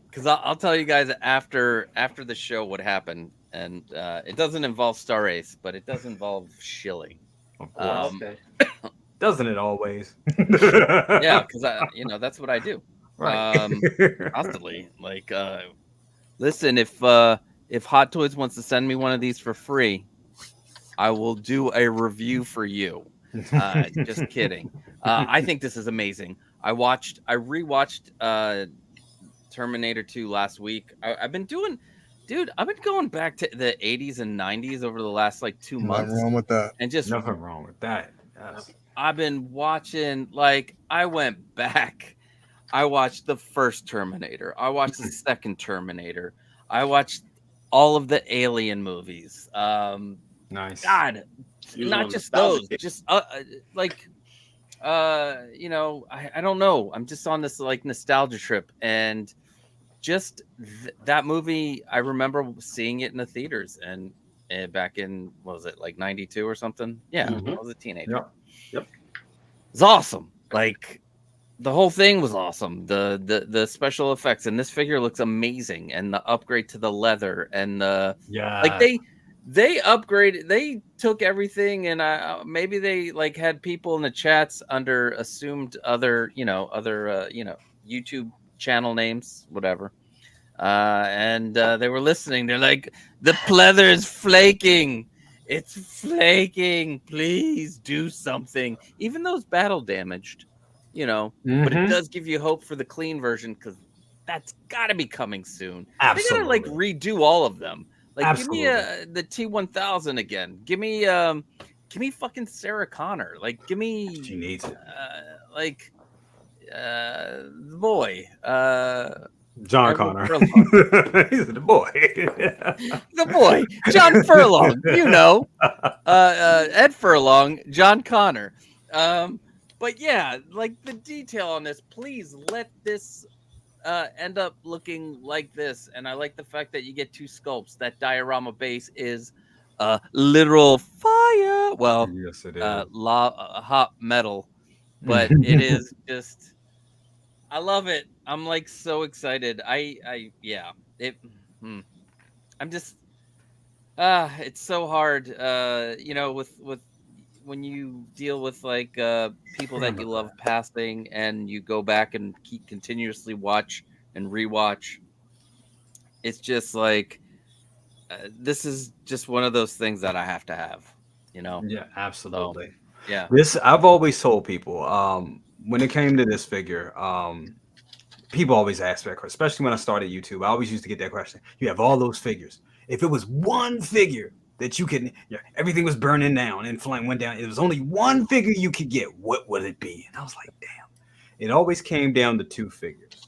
Because I'll tell you guys after the show what happened, and it doesn't involve star ace, but it does involve shilling. Of course. Doesn't it always? Yeah, because that's what I do. Right. Constantly. Like, listen, if Hot Toys wants to send me one of these for free, I will do a review for you. Just kidding. I think this is amazing. I rewatched Terminator 2 last week. I've been going back to the 80s and 90s over the last 2 months. Nothing wrong with that. And just nothing wrong with that. Yes. I've been watching, I went back. I watched the first Terminator. I watched the second Terminator. I watched all of the Alien movies. Nice. God, not just those, just I don't know. I'm just on this nostalgia trip, and just that movie. I remember seeing it in the theaters, and back in, what was it, 92 or something? Yeah, I was a teenager. Yep. It's awesome. The whole thing was awesome. The special effects, and this figure looks amazing, and the upgrade to the leather, and they upgraded. They took everything, and maybe they had people in the chats under assumed other YouTube channel names, whatever. And they were listening. They're like, the pleather is flaking. It's flaking. Please do something. Even though it's battle damaged, but it does give you hope for the clean version, because that's got to be coming soon. Absolutely. They gotta redo all of them. Absolutely. Give me the T1000 again. Give me fucking Sarah Connor. Give me. She needs it. The boy. John Connor. He's the boy. The boy. John Furlong. Ed Furlong. John Connor. But yeah, the detail on this. Please let this end up looking like this. And I like the fact that you get two sculpts. That diorama base is literal fire. Well, yes, it is. Hot metal, but it is just. I love it. I'm so excited. I'm just. It's so hard. With when you deal with people that you love passing, and you go back and continuously watch and rewatch. It's just this is just one of those things that I have to have. Yeah, absolutely. So, yeah. I've always told people, when it came to this figure, people always ask that question, especially when I started YouTube. I always used to get that question. You have all those figures. If it was one figure that you could, everything was burning down and flame went down, it was only one figure you could get, what would it be? And I was like, damn. it always came down to 2 figures.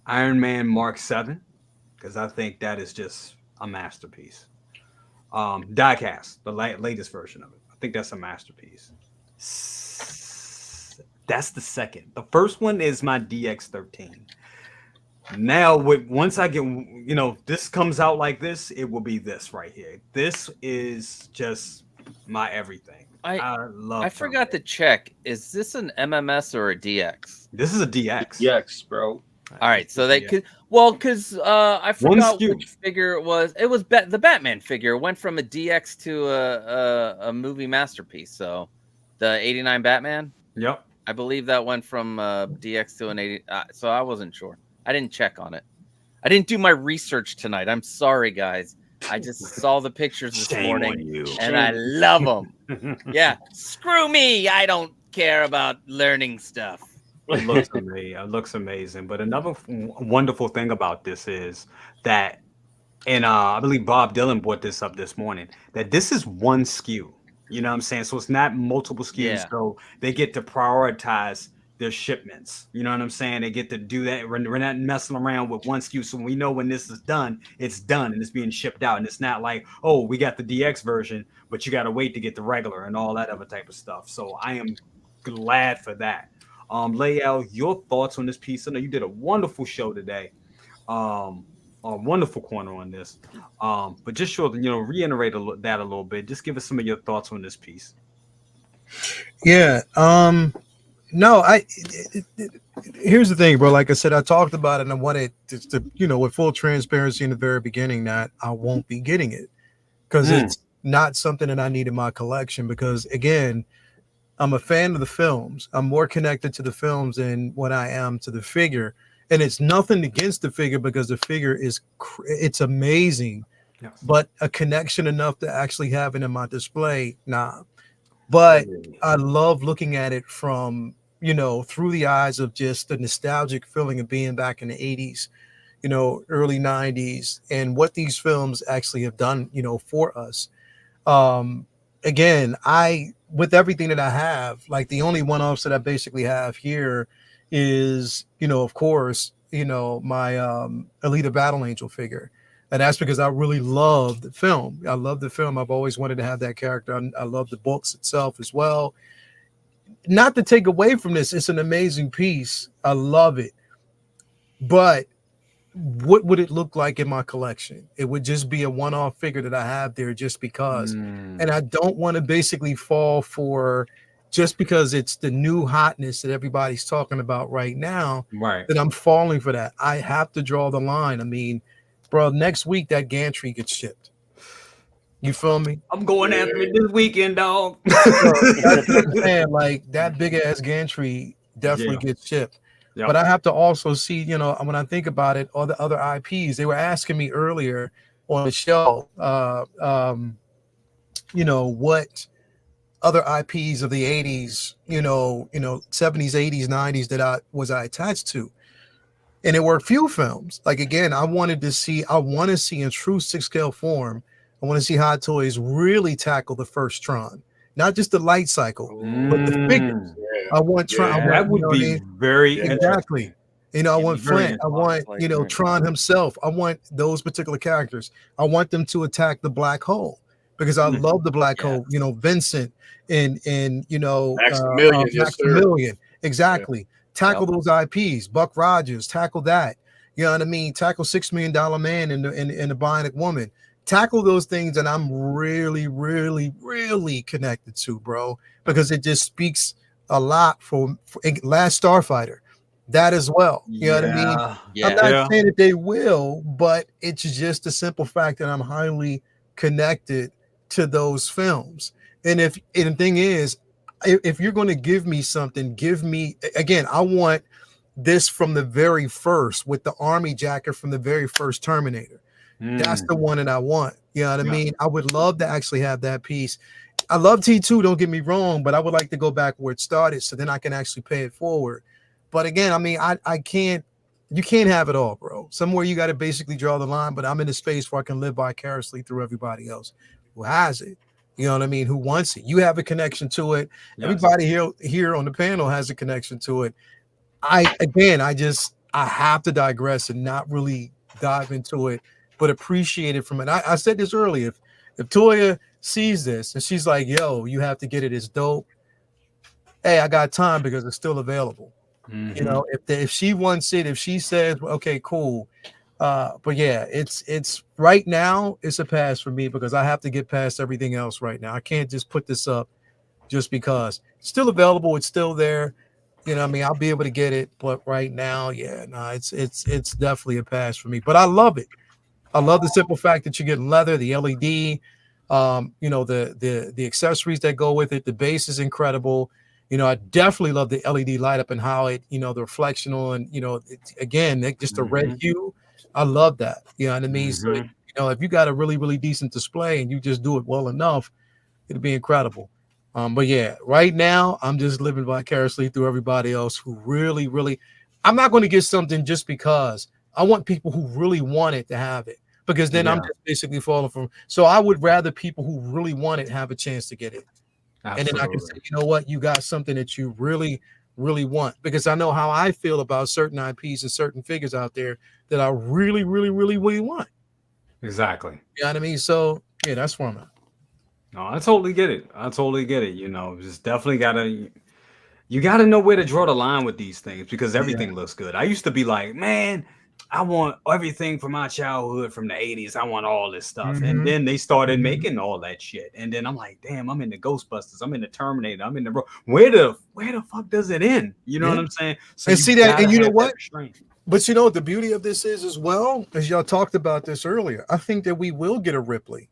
Iron Man Mark 7, because I think that is just a masterpiece. Diecast, the latest version of it. I think that's a masterpiece. That's the second. The first one is my DX13. Now, once I get, this comes out like this, it will be this right here. This is just my everything. I love. I forgot to check. Is this an MMS or a DX? This is a DX. DX, bro. All right, so they could because I forgot which figure it was. It was the Batman figure went from a DX to a movie masterpiece. So the '89 Batman. Yep. I believe that went from DX to an 80. So I wasn't sure. I didn't check on it. I didn't do my research tonight. I'm sorry, guys. I just saw the pictures this morning, and I love them. Yeah, screw me. I don't care about learning stuff. It looks amazing. It looks amazing. But another wonderful thing about this is that, and I believe Bob Dylan brought this up this morning, that this is one SKU. You know what I'm saying? So it's not multiple SKUs. Yeah. So they get to prioritize their shipments. You know what I'm saying? They get to do that. We're not messing around with one SKU. So we know when this is done, it's done and it's being shipped out. And it's not like, oh, we got the DX version, but you got to wait to get the regular and all that other type of stuff. So I am glad for that. Layel, your thoughts on this piece? I know you did a wonderful show today. A wonderful corner on this. But just reiterate that a little bit. Just give us some of your thoughts on this piece. Yeah. No, here's the thing, bro. Like I said, I talked about it and I wanted to, with full transparency in the very beginning that I won't be getting it because it's not something that I need in my collection because, again, I'm a fan of the films. I'm more connected to the films than what I am to the figure. And it's nothing against the figure because the figure it's amazing, yes. But a connection enough to actually have it in my display, nah. But I love looking at it from, through the eyes of just the nostalgic feeling of being back in the 80s, early 90s, and what these films actually have done, for us. Again, with everything that I have, like the only one-offs that I basically have here is, of course, my Alita Battle Angel figure. And that's because I really love the film. I love the film. I've always wanted to have that character. I love the books itself as well. Not to take away from this, it's an amazing piece. I love it. But what would it look like in my collection? It would just be a one-off figure that I have there just because. And I don't want to basically fall for just because it's the new hotness that everybody's talking about right now, right? That I'm falling for that. I have to draw the line. I mean, bro, next week that gantry gets shipped. You feel me? I'm going after it this weekend, dog. Man, like that big ass gantry definitely gets shipped. Yep. But I have to also see, when I think about it, all the other IPs. They were asking me earlier on the show, what other IPs of the 80s, 70s, 80s, 90s that I attached to. And there were a few films. Like, again, I want to see in true 6-scale form, I want to see Hot Toys really tackle the first Tron. Not just the light cycle, but the figures. I want Tron. That would be very exactly. I want Flint. I want, Tron himself. I want those particular characters. I want them to attack the black hole because I love the black hole. Vincent and Maximilian. Exactly. Yeah. Tackle those IPs. Buck Rogers. Tackle that. You know what I mean? Tackle $6 Million Man and the Bionic Woman. Tackle those things that I'm really, really, really connected to, bro, because it just speaks a lot for Last Starfighter. That as well. You know what I mean? Yeah. I'm not saying that they will, but it's just a simple fact that I'm highly connected to those films. And the thing is, if you're going to give me something, again, I want this from the very first with the army jacket from the very first Terminator. That's the one that I want. You know what I mean? I would love to actually have that piece. I love T2, don't get me wrong, but I would like to go back where it started so then I can actually pay it forward. But again, I mean, you can't have it all, bro. Somewhere you got to basically draw the line, but I'm in a space where I can live vicariously through everybody else who has it. You know what I mean? Who wants it? You have a connection to it. Yes. Everybody here on the panel has a connection to it. I have to digress and not really dive into it, but appreciate it from it. I said this earlier. If Toya sees this and she's like, yo, you have to get it, it's dope. Hey, I got time because it's still available. Mm-hmm. You know, if she wants it, if she says, okay, cool. But yeah, it's right now, it's a pass for me because I have to get past everything else right now. I can't just put this up just because it's still available, it's still there. You know what I mean? I'll be able to get it, but right now, yeah, no, it's definitely a pass for me. But I love it. I love the simple fact that you get leather, the LED, you know, the accessories that go with it. The base is incredible. You know, I definitely love the LED light up and how it, you know, the reflection on, you know, again, just a red hue. I love that. You know what I mean? So, you know, if you got a really, really decent display and you just do it well enough, it'll be incredible. But yeah, right now I'm just living vicariously through everybody else who really, really, I'm not going to get something just because. I want people who really want it to have it, because then I'm just basically falling from. So I would rather people who really want it have a chance to get it. Absolutely. And then I can say, you know what, you got something that you really, really want, because I know how I feel about certain IPs and certain figures out there that I really, really, really, really want. Exactly. You know what I mean? So yeah, that's where I'm at. No, I totally get it. I totally get it. You know, just definitely you gotta know where to draw the line with these things, because everything looks good. I used to be like, man, I want everything from my childhood from the 80s. I want all this stuff. And then they started making all that shit. And then I'm like, damn, I'm in the Ghostbusters. I'm in the Terminator. I'm in the where the fuck does it end? You know what I'm saying? So and see that, and you know what? But you know what the beauty of this is as well, as y'all talked about this earlier. I think that we will get a Ripley.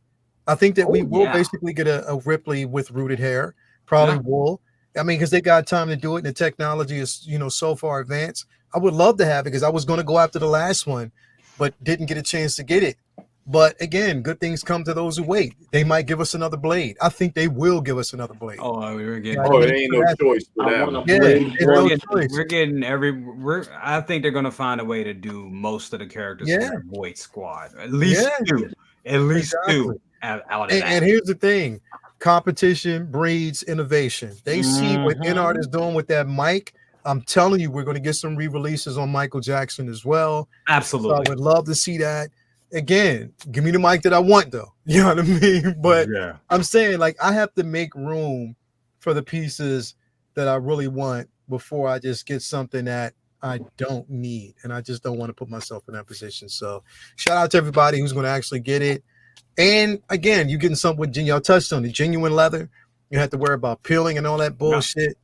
I think that we will basically get a Ripley with rooted hair, probably wool. I mean, because they got time to do it, and the technology is, you know, so far advanced. I would love to have it because I was going to go after the last one, but didn't get a chance to get it. But again, good things come to those who wait. They might give us another blade. I think they will give us another blade. Oh, we're getting. It ain't no choice for them. I think they're gonna find a way to do most of the characters in the Void Squad. At least two. At least two out of that. And here's the thing: competition breeds innovation. They see what InArt is doing with that mic. I'm telling you, we're going to get some re-releases on Michael Jackson as well. Absolutely. So I would love to see that. Again, give me the mic that I want, though. You know what I mean? But I'm saying, like, I have to make room for the pieces that I really want before I just get something that I don't need. And I just don't want to put myself in that position. So shout out to everybody who's going to actually get it. And again, you're getting something with, y'all touched on the genuine leather. You have to worry about peeling and all that bullshit.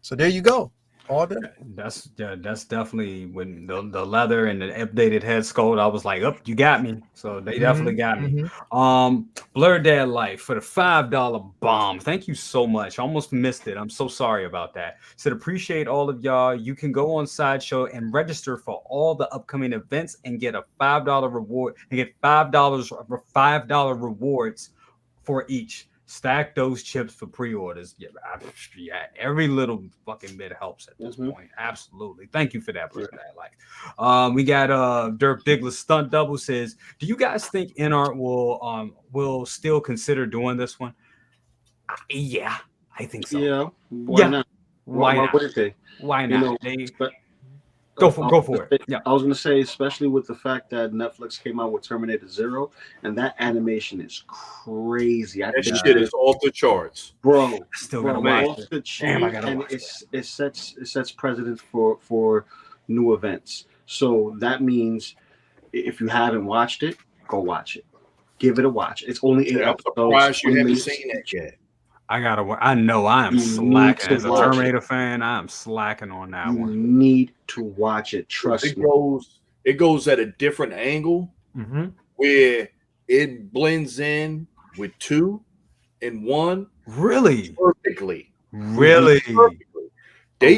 So there you go. All day. That's definitely when the leather and the updated head sculpt. I was like, "Oh, you got me." So they definitely got me. Blur Dad Life for the $5 bomb. Thank you so much. I almost missed it. I'm so sorry about that. Said appreciate all of y'all. You can go on Sideshow and register for all the upcoming events and get a $5 reward and get $5 rewards for each. Stack those chips for pre-orders. Yeah, every little fucking bit helps at this point. Absolutely. Thank you for that, Blur Dad Life. We got Dirk Diggler Stunt Double says, do you guys think InArt will still consider doing this one? Yeah, I think so. Yeah. Why not? Why not? Why not? Go for it. Yeah, I was gonna say, especially with the fact that Netflix came out with Terminator 0, and that animation is crazy. That shit is off the charts, bro. Still gotta watch it. Damn, I gotta watch it. It sets precedent for new events. So that means if you haven't watched it, go watch it. Give it a watch. It's only 8 episodes. I'm surprised you haven't seen that yet. I know I am slacking as a Terminator fan. I am slacking on that one. You need to watch it. Trust me. It goes at a different angle where it blends in with 2 and 1. Really? Perfectly. Really? Perfectly. They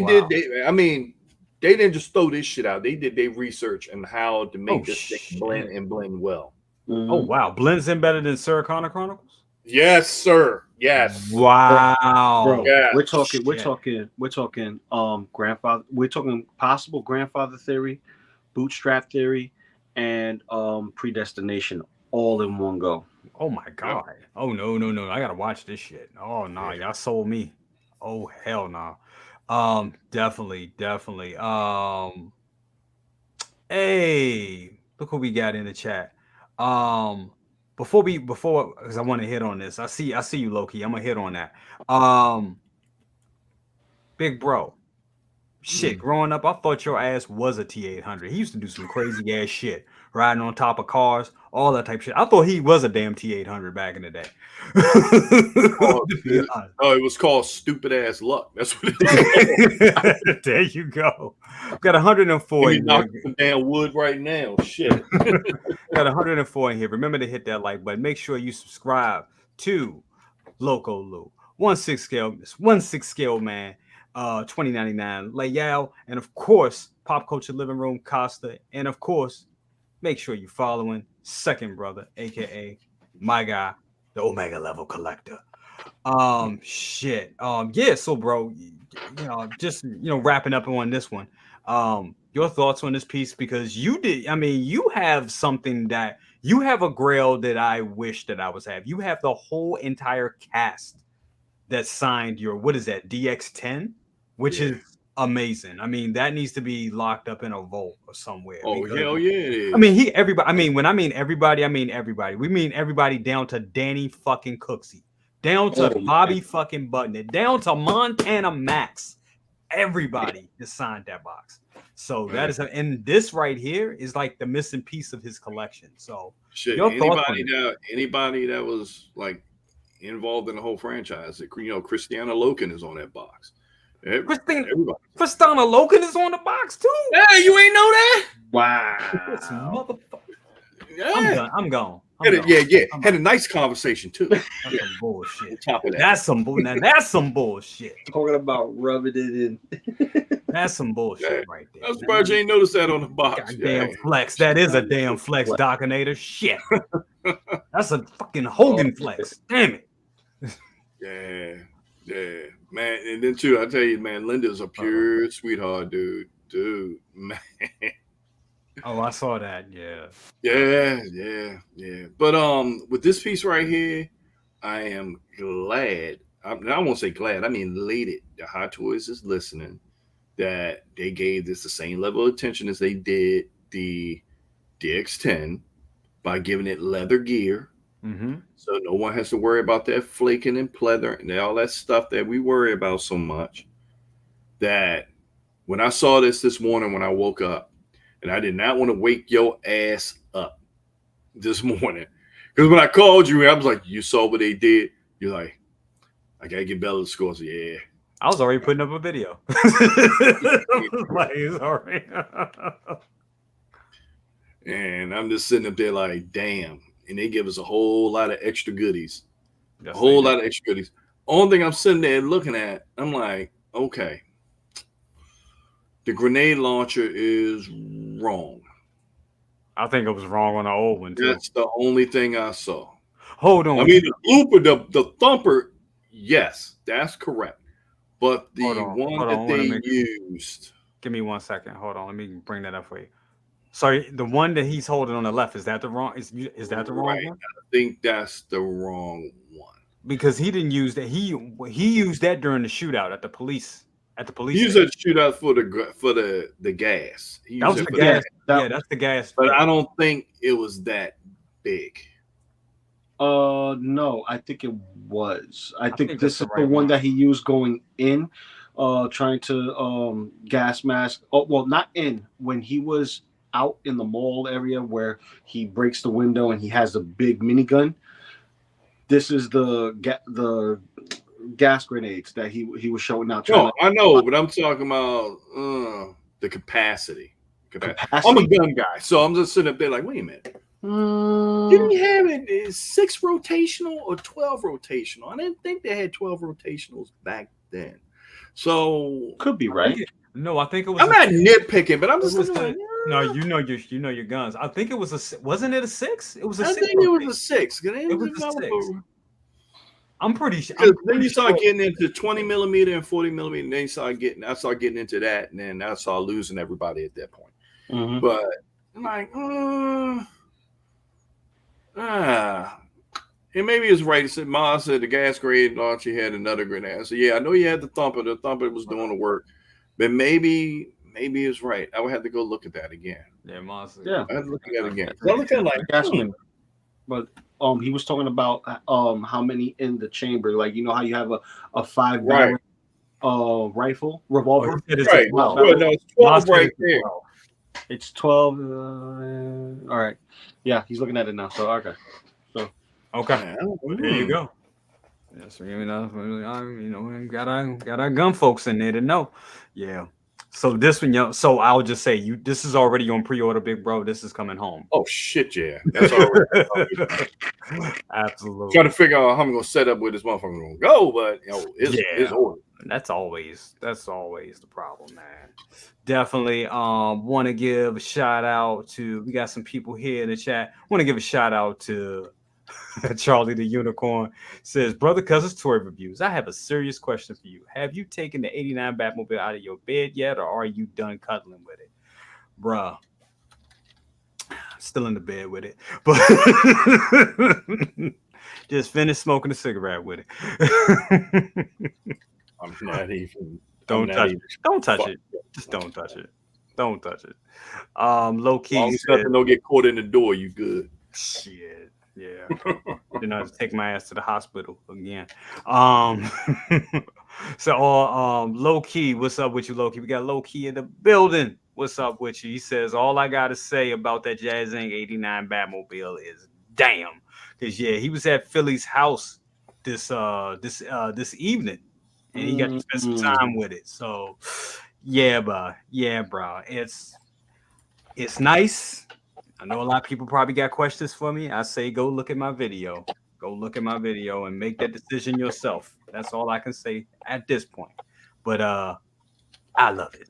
didn't just throw this shit out. They did their research on how to make this thing blend well. Oh wow. Blends in better than Sarah Connor Chronicles? Yes, sir. Yes. Wow. Bro, we're talking grandfather. We're talking possible grandfather theory, bootstrap theory, and predestination all in one go. Oh my god. Oh no. I gotta watch this shit. Oh no, y'all sold me. Oh hell no. Definitely. Hey, look who we got in the chat. Before because I want to hit on this. I see you, Loki. I'm gonna hit on that. Big bro. Shit, growing up, I thought your ass was a T800. He used to do some crazy ass shit, riding on top of cars, all that type of shit. I thought he was a damn T800 back in the day. It was called stupid ass luck. That's what it is. There you go. Got 104. He's knocking some damn wood right now. Shit. Got 104 in here. Remember to hit that like button. Make sure you subscribe to Loco Lu, 1/6 ScaleMan. 2099 Layal, and of course Pop Culture Living Room Costa, and of course make sure you're following Second Brother, aka my guy, the Omega Level Collector. Yeah, so bro, just wrapping up on this one, your thoughts on this piece, because you have something that you have a grail that I wish that I was have. You have the whole entire cast that signed your, what is that, DX10, which is amazing. I mean, that needs to be locked up in a vault or somewhere. Oh, hell yeah, it is. I mean, when I mean everybody, I mean everybody. We mean everybody down to Danny fucking Cooksey, down to Bobby fucking Button, down to Montana Max. Everybody has signed that box. So that is, and this right here is like the missing piece of his collection. So shit, anybody that was like involved in the whole franchise, Christiana Loken is on that box. Christina Loken is on the box too. Hey, you ain't know that? Wow. This motherfucker. Yeah. I'm gone. Had a nice conversation too. That's some bullshit. Top of that. That's some bullshit. Talking about rubbing it in. That's some bullshit right there. I'm surprised you ain't noticed that on the box. Damn flex. That is a damn flex, Docinator. Shit. That's a fucking Hogan flex. Damn it. Yeah, man. And then too, I tell you, man, Linda's a pure sweetheart, dude, man. Oh, I saw that. Yeah. But with this piece right here, I am glad. I won't say glad. I mean, elated that Hot Toys is listening. That they gave this the same level of attention as they did the DX10 by giving it leather gear. Mm-hmm. So no one has to worry about that flaking and pleather and all that stuff that we worry about so much. That when I saw this morning when I woke up, and I did not want to wake your ass up this morning, because when I called you, I was like, "You saw what they did?" You're like, "I gotta get Bella the score." So yeah, I was already putting up a video. And I'm just sitting up there like, damn. And they give us a whole lot of extra goodies. Lot of extra goodies. Only thing I'm sitting there looking at, I'm like, okay. The grenade launcher is wrong. I think it was wrong on the old one, too. That's the only thing I saw. Hold on. I mean, the blooper, the thumper, yes, that's correct. But the one that they used. Give me 1 second. Hold on. Let me bring that up for you. Sorry, the one that he's holding on the left, is that the wrong? Is that the wrong one? I think that's the wrong one. Because he didn't use that. He used that during the shootout at the police. He used that shootout for the gas. That was the gas. That's the gas. But I don't think it was that big. No, I think it was. I think this is the one that he used going in, trying to gas mask. Oh, well, not in, when he was out in the mall area where he breaks the window and he has a big minigun. This is the gas grenades that he was showing out. No, I know, but I'm talking about the capacity. I'm a gun guy, so I'm just sitting up there like, wait a minute. Didn't he have it 6 rotational or 12 rotational? I didn't think they had 12 rotationals back then. So could be right. No, I think it was. I'm not nitpicking, but I'm just like, no, you know your guns. I think it was a. Wasn't it a 6? It was a 6. I think it was a 6. It was a 6. I'm pretty sure. Then you start getting into 20 millimeter and 40 millimeter, and then I started getting into that, and then I started losing everybody at that point. Mm-hmm. But I'm like, And maybe it's right. It said Ma said the gas grenade launcher had another grenade. I said, yeah, I know you had the thumper. The thumper was doing the work, but maybe it's right. I would have to go look at that again. Yeah, Ma said, Yeah, I have to look at that again. I look at it like, but he was talking about how many in the chamber. Like, you know how you have a 5 barrel rifle revolver. Right. Well, no, it's 12 right there. It's 12. All right. Yeah, he's looking at it now. So okay. So okay. There you go. Yeah, so you know, we got our gun folks in there to know. Yeah. So this one, yo. So I'll just say this is already on pre-order, big bro. This is coming home. Oh shit, yeah. That's already absolutely. Trying to figure out how I'm gonna set up with this motherfucker gonna go, but you know, it's ordered. That's always the problem, man. Definitely want to give a shout out to, we got some people here in the chat. Want to give a shout out to Charlie the Unicorn. Says, brother Cousins Toy Reviews, I have a serious question for you. Have you taken the 89 Batmobile out of your bed yet, or are you done cuddling with it? Bruh, still in the bed with it, but just finished smoking a cigarette with it. I'm not even. Don't touch it. Don't touch it. Just don't touch it. Don't touch it. Low key. Nothing don't get caught in the door. You good? Shit. Yeah. Then I have to take my ass to the hospital again. So low key, what's up with you, low key? We got low key in the building. What's up with you? He says, all I gotta say about that Jazz Inc. 89 Batmobile is damn. Because yeah, he was at Philly's house this evening. And he got to spend some time with it. So yeah, bro. It's nice. I know a lot of people probably got questions for me. I say go look at my video. Go look at my video and make that decision yourself. That's all I can say at this point. But I love it.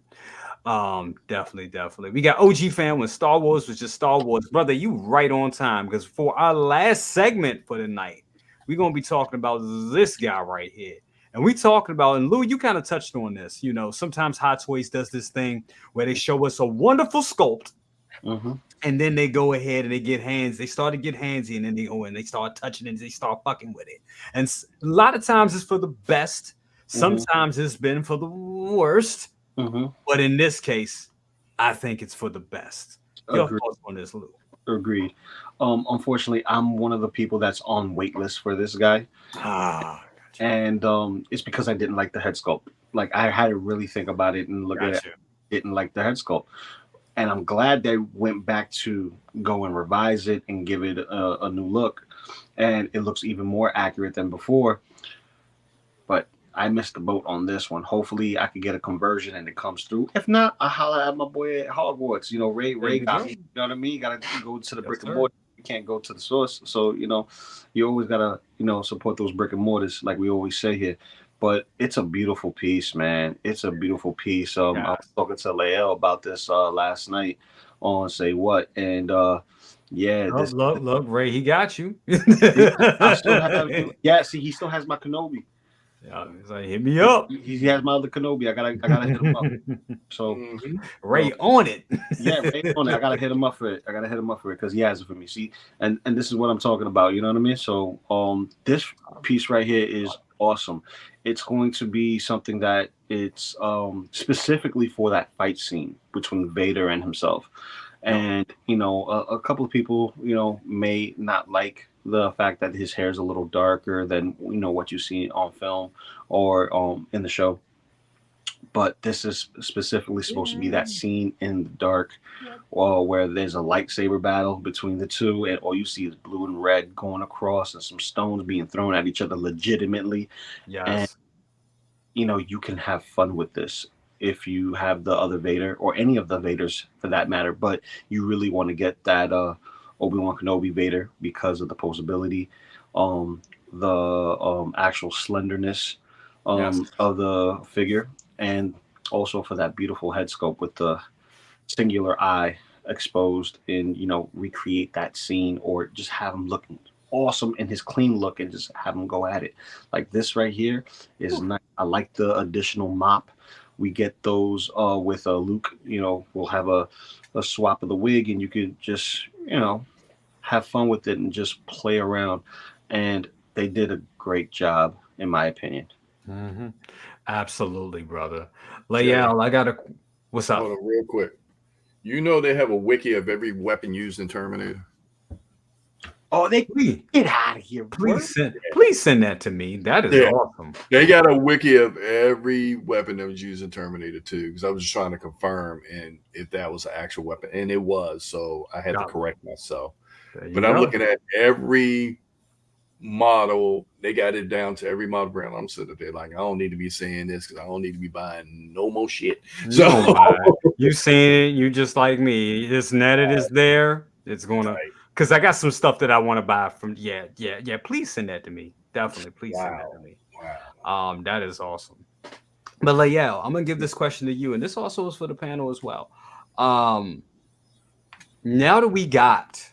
Definitely. We got OG fan when Star Wars was just Star Wars. Brother, you right on time, because for our last segment for the night, we're gonna be talking about this guy right here. And we talking about, and Lou, you kind of touched on this, you know, sometimes Hot Toys does this thing where they show us a wonderful sculpt, and then they go ahead and they get hands. They start to get handsy, and then they go and they start touching and they start fucking with it. And a lot of times it's for the best. Sometimes it's been for the worst. But in this case, I think it's for the best. Your thoughts on this, Lou? Agreed. Unfortunately, I'm one of the people that's on wait list for this guy. And it's because I didn't like the head sculpt. Like, I had to really think about it and look at it. Didn't like the head sculpt. And I'm glad they went back to go and revise it and give it a new look. And it looks even more accurate than before. But I missed the boat on this one. Hopefully I could get a conversion and it comes through. If not, I holler at my boy at Hogwarts. You know, Ray got me. You know what I mean? Got to go to the brick and mortar. You can't go to the source. So, you know, you always got to, you know, support those brick and mortars like we always say here. But it's a beautiful piece, man. It's a beautiful piece. I was talking to Lael about this last night on Say What. And yeah. Look, Ray, he got you. I still have, see, he still has my Kenobi. Yeah, he's like, hit me up. He has my other Kenobi. I gotta hit him up. So Ray on it. Yeah, Ray on it. I gotta hit him up for it. Because he has it for me. See, and this is what I'm talking about. You know what I mean? So this piece right here is awesome. It's going to be something that it's specifically for that fight scene between Vader and himself. And you know, a couple of people, you know, may not like the fact that his hair is a little darker than, you know, what you see on film or in the show. But this is specifically supposed to be that scene in the dark, where there's a lightsaber battle between the two, and all you see is blue and red going across, and some stones being thrown at each other legitimately. Yes. And you know, you can have fun with this if you have the other Vader, or any of the Vaders for that matter. But you really want to get that Obi-Wan Kenobi Vader because of the posability, the actual slenderness of the figure, and also for that beautiful head sculpt with the singular eye exposed, and, you know, recreate that scene, or just have him looking awesome in his clean look and just have him go at it. Like this right here is nice. I like the additional mop. We get those with Luke. You know, we'll have a swap of the wig, and you could just, you know, have fun with it and just play around. and they did a great job, in my opinion. Mm-hmm. Absolutely, brother. Layal, I got a. What's up? Hold on, real quick. You know they have a wiki of every weapon used in Terminator. Oh, they Please, get out of here! please send that to me. That is awesome. They got a wiki of every weapon that was used in Terminator 2 because I was just trying to confirm and if that was an actual weapon, and it was. So I had to correct myself. But I'm looking at every model. They got it down to every model brand. I'm sitting there like, I don't need to be saying this because I don't need to be buying no more shit. So you saying it, you just like me. It's netted, is there. It's gonna because I got some stuff that I want to buy from. Yeah. Please send that to me. Definitely, please send that to me. Wow. That is awesome. But Layel, I'm gonna give this question to you, and this also is for the panel as well. Now that we got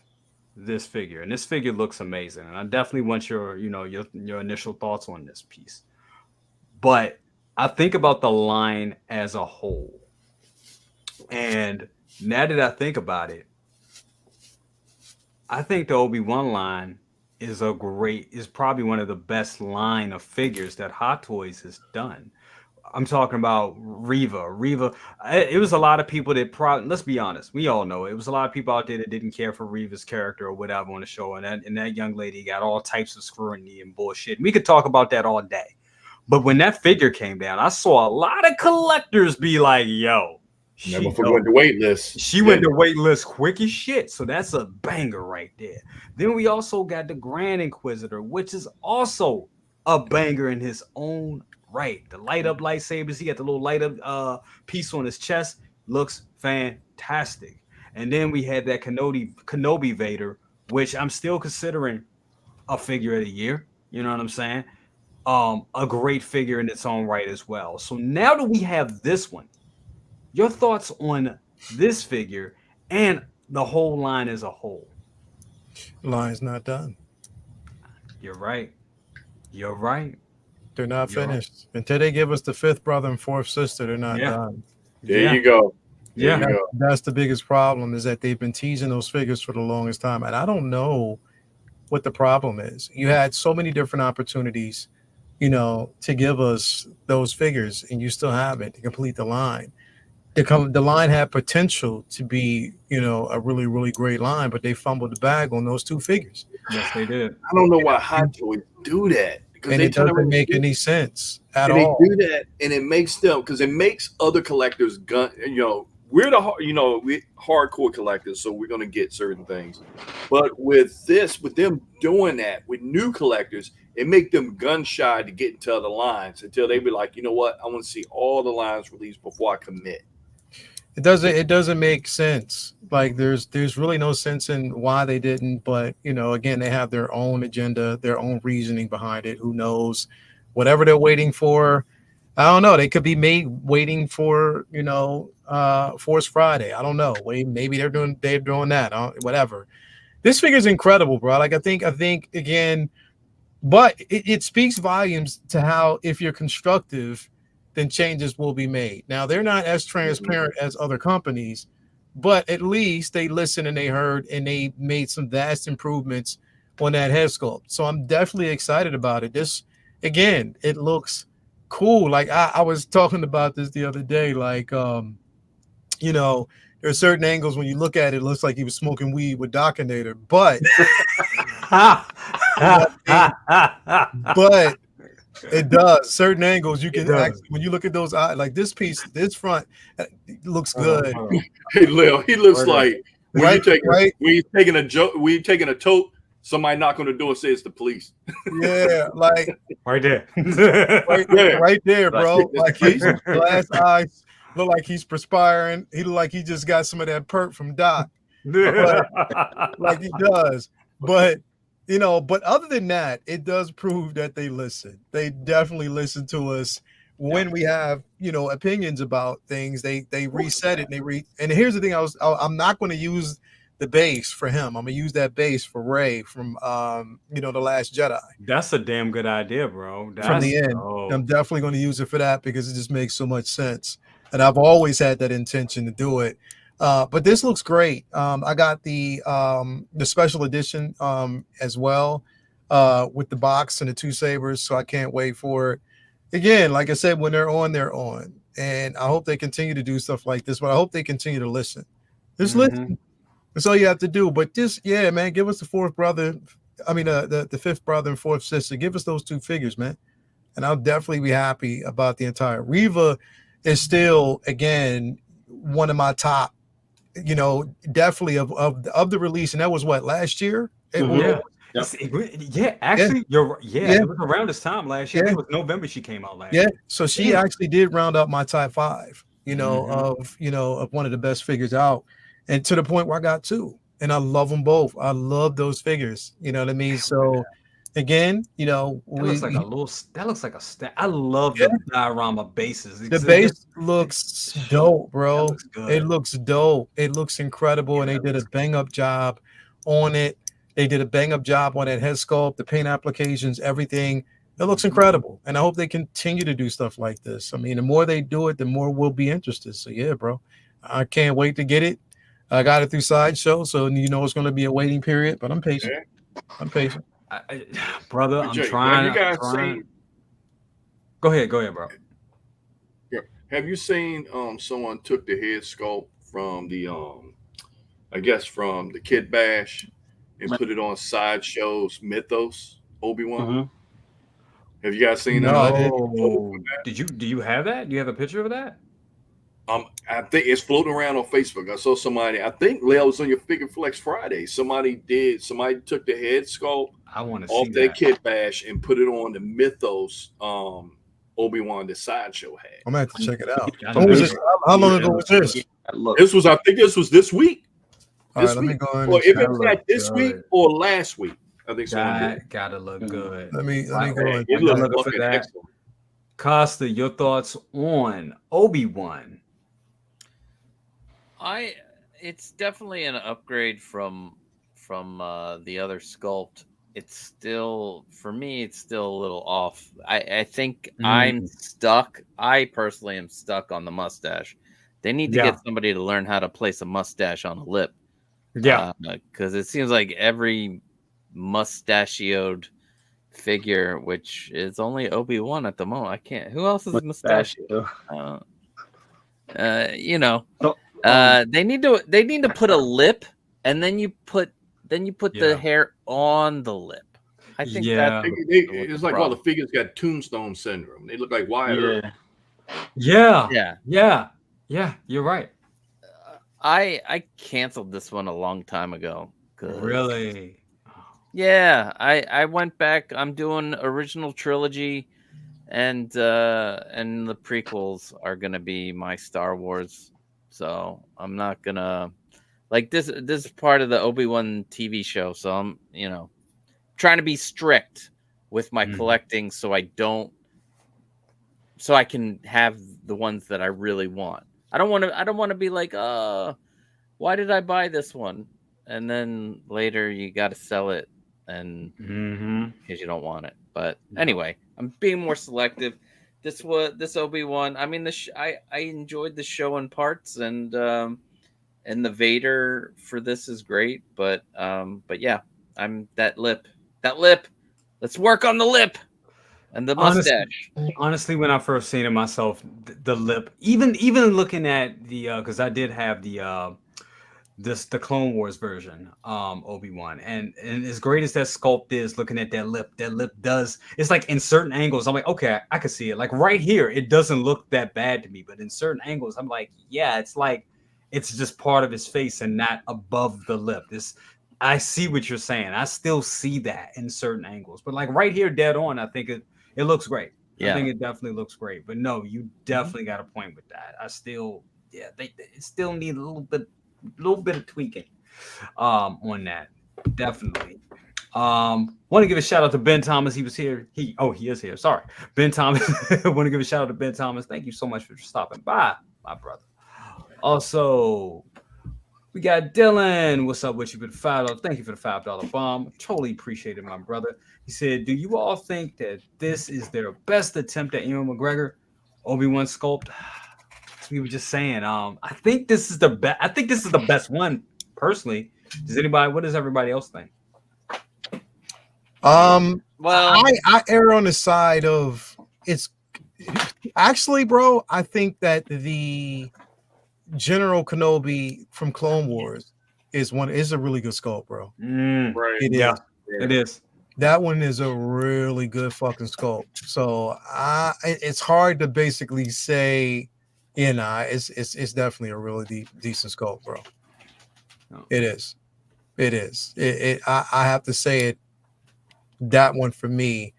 this figure, and this figure looks amazing, and I definitely want your initial thoughts on this piece. But I think about the line as a whole, and now that I think about it, I think the Obi-Wan line is probably one of the best line of figures that Hot Toys has done. I'm talking about Reva. It was a lot of people that let's be honest, we all know it was a lot of people out there that didn't care for Reva's character or whatever on the show, and that young lady got all types of scrutiny and bullshit. We could talk about that all day. But when that figure came down, I saw a lot of collectors be like, yo, never forget the wait list. She went to wait list quick as shit. So that's a banger right there. Then we also got the Grand Inquisitor, which is also a banger in his own right. The light up lightsabers. He got the little light up piece on his chest. Looks fantastic. And then we had that Kenobi Vader, which I'm still considering a figure of the year. You know what I'm saying? A great figure in its own right as well. So now that we have this one, your thoughts on this figure and the whole line as a whole? Line's not done. You're right. They're not finished. Until they give us the fifth brother and fourth sister, they're not done. There you go. That's the biggest problem, is that they've been teasing those figures for the longest time. And I don't know what the problem is. You had so many different opportunities, to give us those figures, and you still haven't to complete the line. The line had potential to be, a really, really great line, but they fumbled the bag on those two figures. Yes, they did. I don't know why Hot Toys do that. And it doesn't make any sense at all. They do that, and it makes them, because it makes other collectors we're the hardcore collectors, so we're gonna get certain things. But with them doing that with new collectors, it make them gun shy to get into other lines until they be like, you know what, I want to see all the lines released before I commit. It doesn't make sense. Like there's really no sense in why they didn't, but again, they have their own agenda, their own reasoning behind it. Who knows? Whatever they're waiting for, I don't know. They could be waiting for, Force Friday. I don't know. Maybe they're doing that. Whatever. This figure's incredible, bro. Like I think again, but it speaks volumes to how, if you're constructive, then changes will be made. Now, they're not as transparent as other companies, but at least they listened and they heard, and they made some vast improvements on that head sculpt. So I'm definitely excited about it. This, again, it looks cool. Like I was talking about this the other day, like, there are certain angles when you look at it, it looks like he was smoking weed with Docinator, but but it does. Certain angles you can actually, when you look at those eyes, like this piece, this front looks good. Hey, Lil, he looks like when you're taking a tote, somebody knock on the door and say it's the police. Yeah, like right there, right there, bro. Like his glass eyes look like he's perspiring. He look like he just got some of that perk from Doc, like he does. But but other than that, it does prove that they listen. They definitely listen to us when we have opinions about things. They reset it. And here's the thing: I'm not going to use the base for him. I'm gonna use that base for Rey from The Last Jedi. That's a damn good idea, bro. From the end, I'm definitely going to use it for that because it just makes so much sense. And I've always had that intention to do it. But this looks great. I got the special edition as well. with the box and the 2 sabers. So I can't wait for it. Again, like I said, when they're on. And I hope they continue to do stuff like this, but I hope they continue to listen. Just listen. That's all you have to do. But just, yeah, man, give us the 4th brother. I mean, the 5th brother and 4th sister. Give us those 2 figures, man. And I'll definitely be happy about the entire. Reva is still, again, one of my top, you know, definitely of the release. And that was what, last year? Yeah. Actually, you're right. Yeah, it was around this time last year. I think it was November she came out last year. So she actually did round up my top 5, you know, of one of the best figures out. And to the point where I got 2. And I love them both. I love those figures. You know what I mean? So again, you know, that looks like a I love the diorama bases. The base looks dope, bro. It looks dope. It looks incredible. And they did a bang up job on it. They did a bang up job on that head sculpt, the paint applications, everything. It looks incredible. And I hope they continue to do stuff like this. I mean, the more they do it, the more we'll be interested. So yeah, bro, I can't wait to get it. I got it through Sideshow, so you know it's going to be a waiting period, but I'm patient. I'm patient. Brother, I'm trying. You guys seen? Go ahead, bro. Yeah. Have you seen someone took the head sculpt from the I guess from the Kid Bash and put it on Sideshow's Mythos Obi-Wan? Have you guys seen that? No. Do you have that? Do you have a picture of that? I think it's floating around on Facebook. I saw somebody. I think Leo was on your Figure Flex Friday. Somebody took the head sculpt off that Kid Bash and put it on the Mythos Obi-Wan the Sideshow had. I'm gonna have to check it out. How long ago was this? I think this was this week. All right, let me go in. Or if it's not this week or last week, I think so. Gotta look good. Let me go in. It looks fucking excellent. Costa, your thoughts on Obi-Wan? It's definitely an upgrade from the other sculpt. It's still, for me, it's still a little off. I think I'm stuck. I personally am stuck on the mustache. They need to get somebody to learn how to place a mustache on a lip. Yeah, because it seems like every mustachioed figure, which is only Obi-Wan at the moment. I can't. Who else is mustachioed? You know. They need to put a lip, and then you put the hair on the lip. I think it's like all the figures got tombstone syndrome. They look like Wyatt Earp. Yeah. You're right. I canceled this one a long time ago. Really? Yeah, I went back. I'm doing original trilogy, and the prequels are gonna be my Star Wars. So I'm not gonna like this. This is part of the Obi-Wan TV show. So I'm trying to be strict with my collecting, so I can have the ones that I really want. I don't want to be like, why did I buy this one? And then later you got to sell it, and because you don't want it. But anyway, I'm being more selective. This Obi-Wan. I mean, I enjoyed the show in parts, and the Vader for this is great. But yeah, I'm that lip. Let's work on the lip. And the mustache. Honestly, when I first seen it myself, the lip, even looking at the because I did have the Clone Wars version, Obi-Wan, and as great as that sculpt is, looking at that lip does, it's like in certain angles, I'm like, okay, I can see it. Like right here, it doesn't look that bad to me, but in certain angles, I'm like, yeah, it's like it's just part of his face and not above the lip. I see what you're saying. I still see that in certain angles, but like right here, dead on, I think it looks great. Yeah. I think it definitely looks great. But no, you definitely got a point with that. I still, they still need a little bit of tweaking on that. Definitely. Want to give a shout out to Ben Thomas. He was here. He is here. Sorry. Ben Thomas. Want to give a shout out to Ben Thomas. Thank you so much for stopping by, my brother. Also, we got Dylan. What's up with you for the $5? Thank you for the $5 bomb. Totally appreciate it, my brother. He said, do you all think that this is their best attempt at Ewan McGregor, Obi-Wan sculpt? As we were just saying, I think this is the best. I think this is the best one, personally. What does everybody else think? Well, I err on the side of it's actually, bro. I think that the General Kenobi from Clone Wars is a really good sculpt, bro. Right. It Yeah, is. it is. That one is a really good fucking sculpt. So it's hard to basically say, it's definitely a really decent sculpt, bro. Oh. It is. It is. I have to say it. That one for me,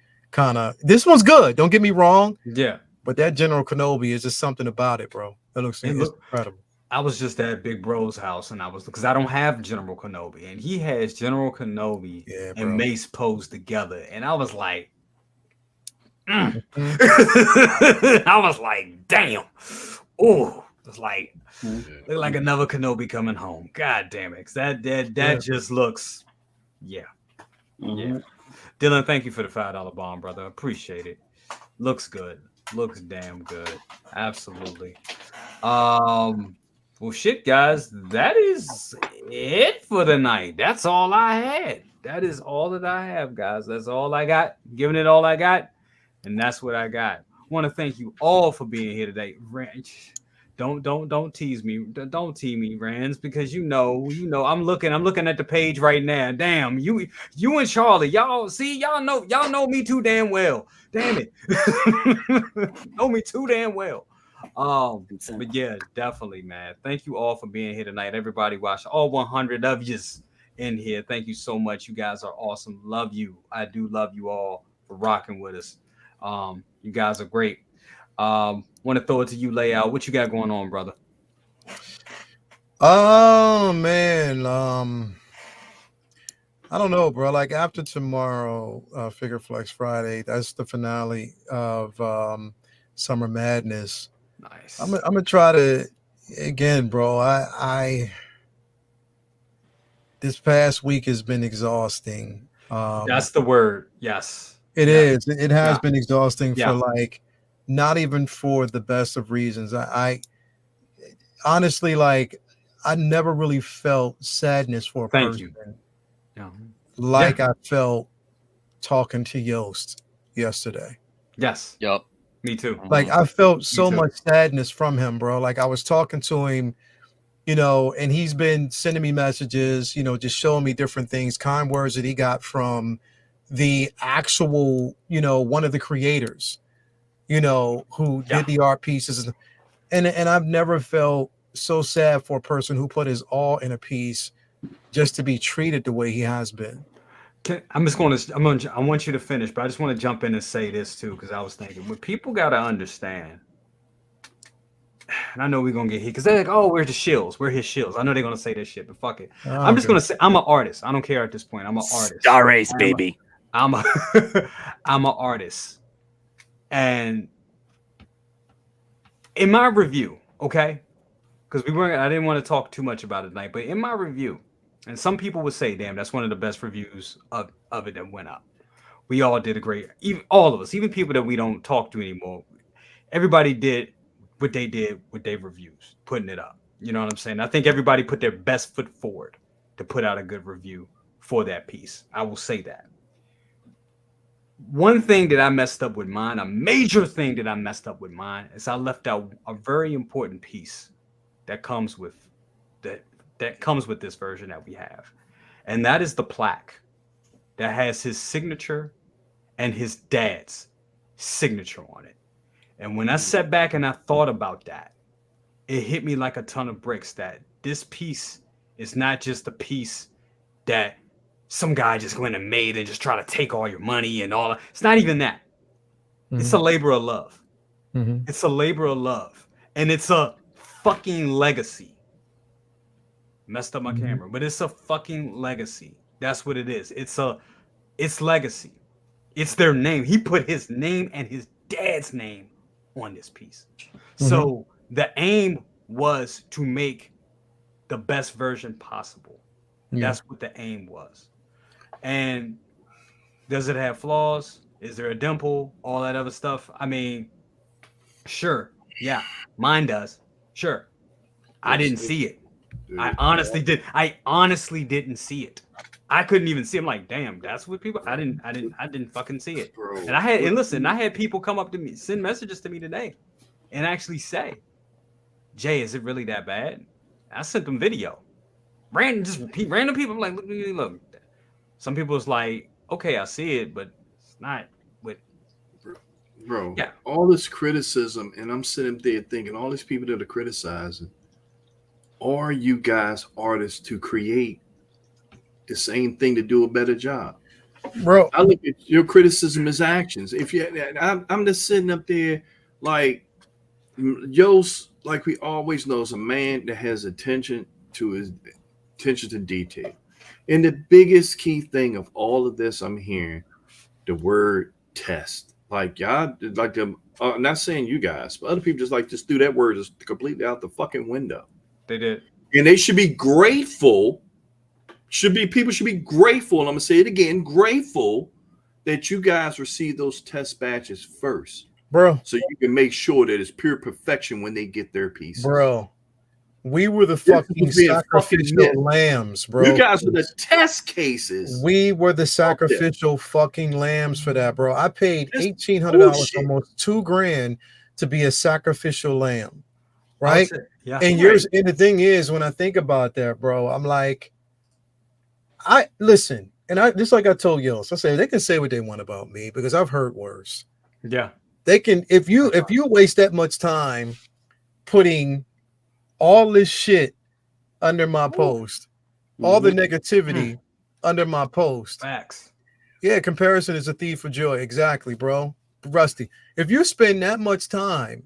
this one's good. Don't get me wrong. Yeah, but that General Kenobi is just something about it, bro. That looks incredible. I was just at Big Bro's house, and because I don't have General Kenobi, and he has General Kenobi and Mace posed together, and I was like, I was like, damn. Oh, it's like look like another Kenobi coming home. God damn it. That just looks, yeah. Dylan, thank you for the $5 bomb, brother. Appreciate it. Looks good. Looks damn good. Absolutely. Well, shit, guys, that is it for the night. That's all I had. That is all that I have, guys. That's all I got. Giving it all I got, and that's what I got. I want to thank you all for being here today. Don't tease me. Don't tease me, Rans, because you know. I'm looking at the page right now. Damn, you and Charlie, y'all know me too damn well. Damn it, know me too damn well. But yeah, definitely, man. Thank you all for being here tonight. Everybody watch, all 100 of yous in here. Thank you so much. You guys are awesome. Love you. I do love you all for rocking with us. You guys are great. Want to throw it to you, Layout. What you got going on, brother? Oh man, I don't know, bro. Like after tomorrow, Figure Flex Friday, that's the finale of Summer Madness. Nice. I'm gonna try to again, bro. I this past week has been exhausting. That's the word. Yes, it is. It has been exhausting Yeah. for like not even for the best of reasons. I honestly like I never really felt sadness for a person like I felt talking to Yost yesterday. Yes. Yep. Me too. Like I felt so much sadness from him, bro. Like I was talking to him, and he's been sending me messages, just showing me different things, kind words that he got from the actual, one of the creators, who did the art pieces. And I've never felt so sad for a person who put his all in a piece just to be treated the way he has been. I want you to finish, but I just want to jump in and say this too, because I was thinking what people got to understand, and I know we're going to get hit because they're like, oh, we're the shills. We're his shills. I know they're going to say this shit, but fuck it. I'm just going to say I'm an artist. I don't care at this point. I'm an artist. Star Race, baby. I'm an artist. And in my review, okay, because I didn't want to talk too much about it tonight, but in my review, and some people would say, damn, that's one of the best reviews of it that went up. We all did a great, all of us, even people that we don't talk to anymore. Everybody did what they did with their reviews, putting it up. You know what I'm saying? I think everybody put their best foot forward to put out a good review for that piece. I will say that. One thing that I messed up with mine, a major thing that I messed up with mine, is I left out a very important piece that comes with this version that we have, and that is the plaque that has his signature and his dad's signature on it. And when I sat back and I thought about that, it hit me like a ton of bricks that this piece is not just a piece that some guy just went and made and just try to take all your money and all. It's not even that. Mm-hmm. It's a labor of love. Mm-hmm. It's a labor of love, and it's a fucking legacy. Messed up my camera, but it's a fucking legacy. That's what it is. It's legacy. It's their name. He put his name and his dad's name on this piece. Mm-hmm. So the aim was to make the best version possible. Yeah. That's what the aim was. And does it have flaws? Is there a dimple? All that other stuff? I mean, sure. Yeah, mine does. Sure. I didn't see it. I honestly didn't see it. I couldn't even see. I'm like, damn, that's what people. I didn't fucking see it. Bro, And I had people come up to me, send messages to me today, and actually say, Jay, is it really that bad? I sent them video. Random people. I'm like, look. Some people was like, okay, I see it, but it's not with. Bro, all this criticism, and I'm sitting there thinking, all these people that are criticizing, are you guys artists to create the same thing to do a better job? Bro, I look at your criticism as actions. If you, I'm just sitting up there like Yost, like we always know, is a man that has attention to detail. And the biggest key thing of all of this, I'm hearing the word test. Like y'all, like them. Not saying you guys, but other people just threw that word just completely out the fucking window. They did, and they should be grateful. People should be grateful, and I'm gonna say it again, grateful that you guys receive those test batches first, bro. So you can make sure that it's pure perfection when they get their pieces, bro. We were the fucking sacrificial lambs, bro. You guys were the test cases. We were the sacrificial fucking lambs for that, bro. I paid $1,800, almost $2,000 to be a sacrificial lamb, right? Yeah. And yours. And the thing is, when I think about that, bro, I'm like, I listen, and I just like I told Yost, I say they can say what they want about me because I've heard worse. Yeah, they can. If you waste that much time putting all this shit under my post, all the negativity under my post. Facts. Yeah, comparison is a thief of joy. Exactly, bro. Rusty, if you spend that much time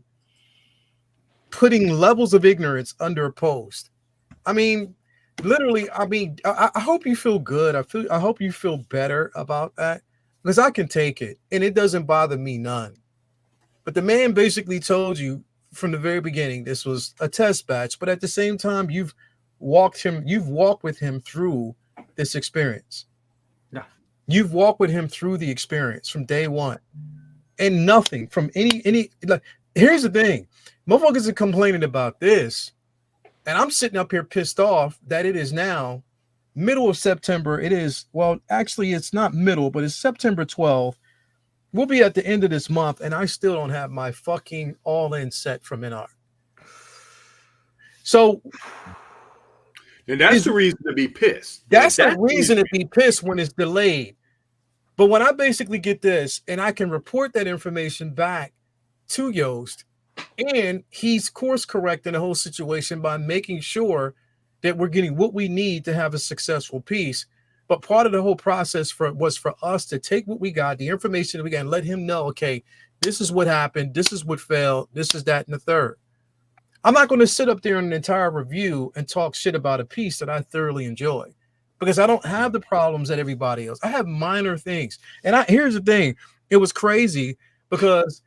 putting levels of ignorance under a post, I mean, literally, I hope you feel good. I hope you feel better about that because I can take it and it doesn't bother me none. But the man basically told you from the very beginning this was a test batch, but at the same time you've walked with him through this experience. Yeah, you've walked with him through the experience from day one, and nothing from any like. Here's the thing, motherfuckers are complaining about this, and I'm sitting up here pissed off that it is now middle of September. It is, well, actually it's not middle, but it's September 12th. We'll be at the end of this month, and I still don't have my fucking all-in set from NR. So, and that's the reason to be pissed. That's the reason to be pissed when it's delayed. But when I basically get this, and I can report that information back to Yost, and he's course correcting the whole situation by making sure that we're getting what we need to have a successful piece. But part of the whole process was for us to take what we got, the information that we got, and let him know, okay, this is what happened, this is what failed, this is that, and the third. I'm not going to sit up there in an entire review and talk shit about a piece that I thoroughly enjoy because I don't have the problems that everybody else. I have minor things. And here's the thing. It was crazy because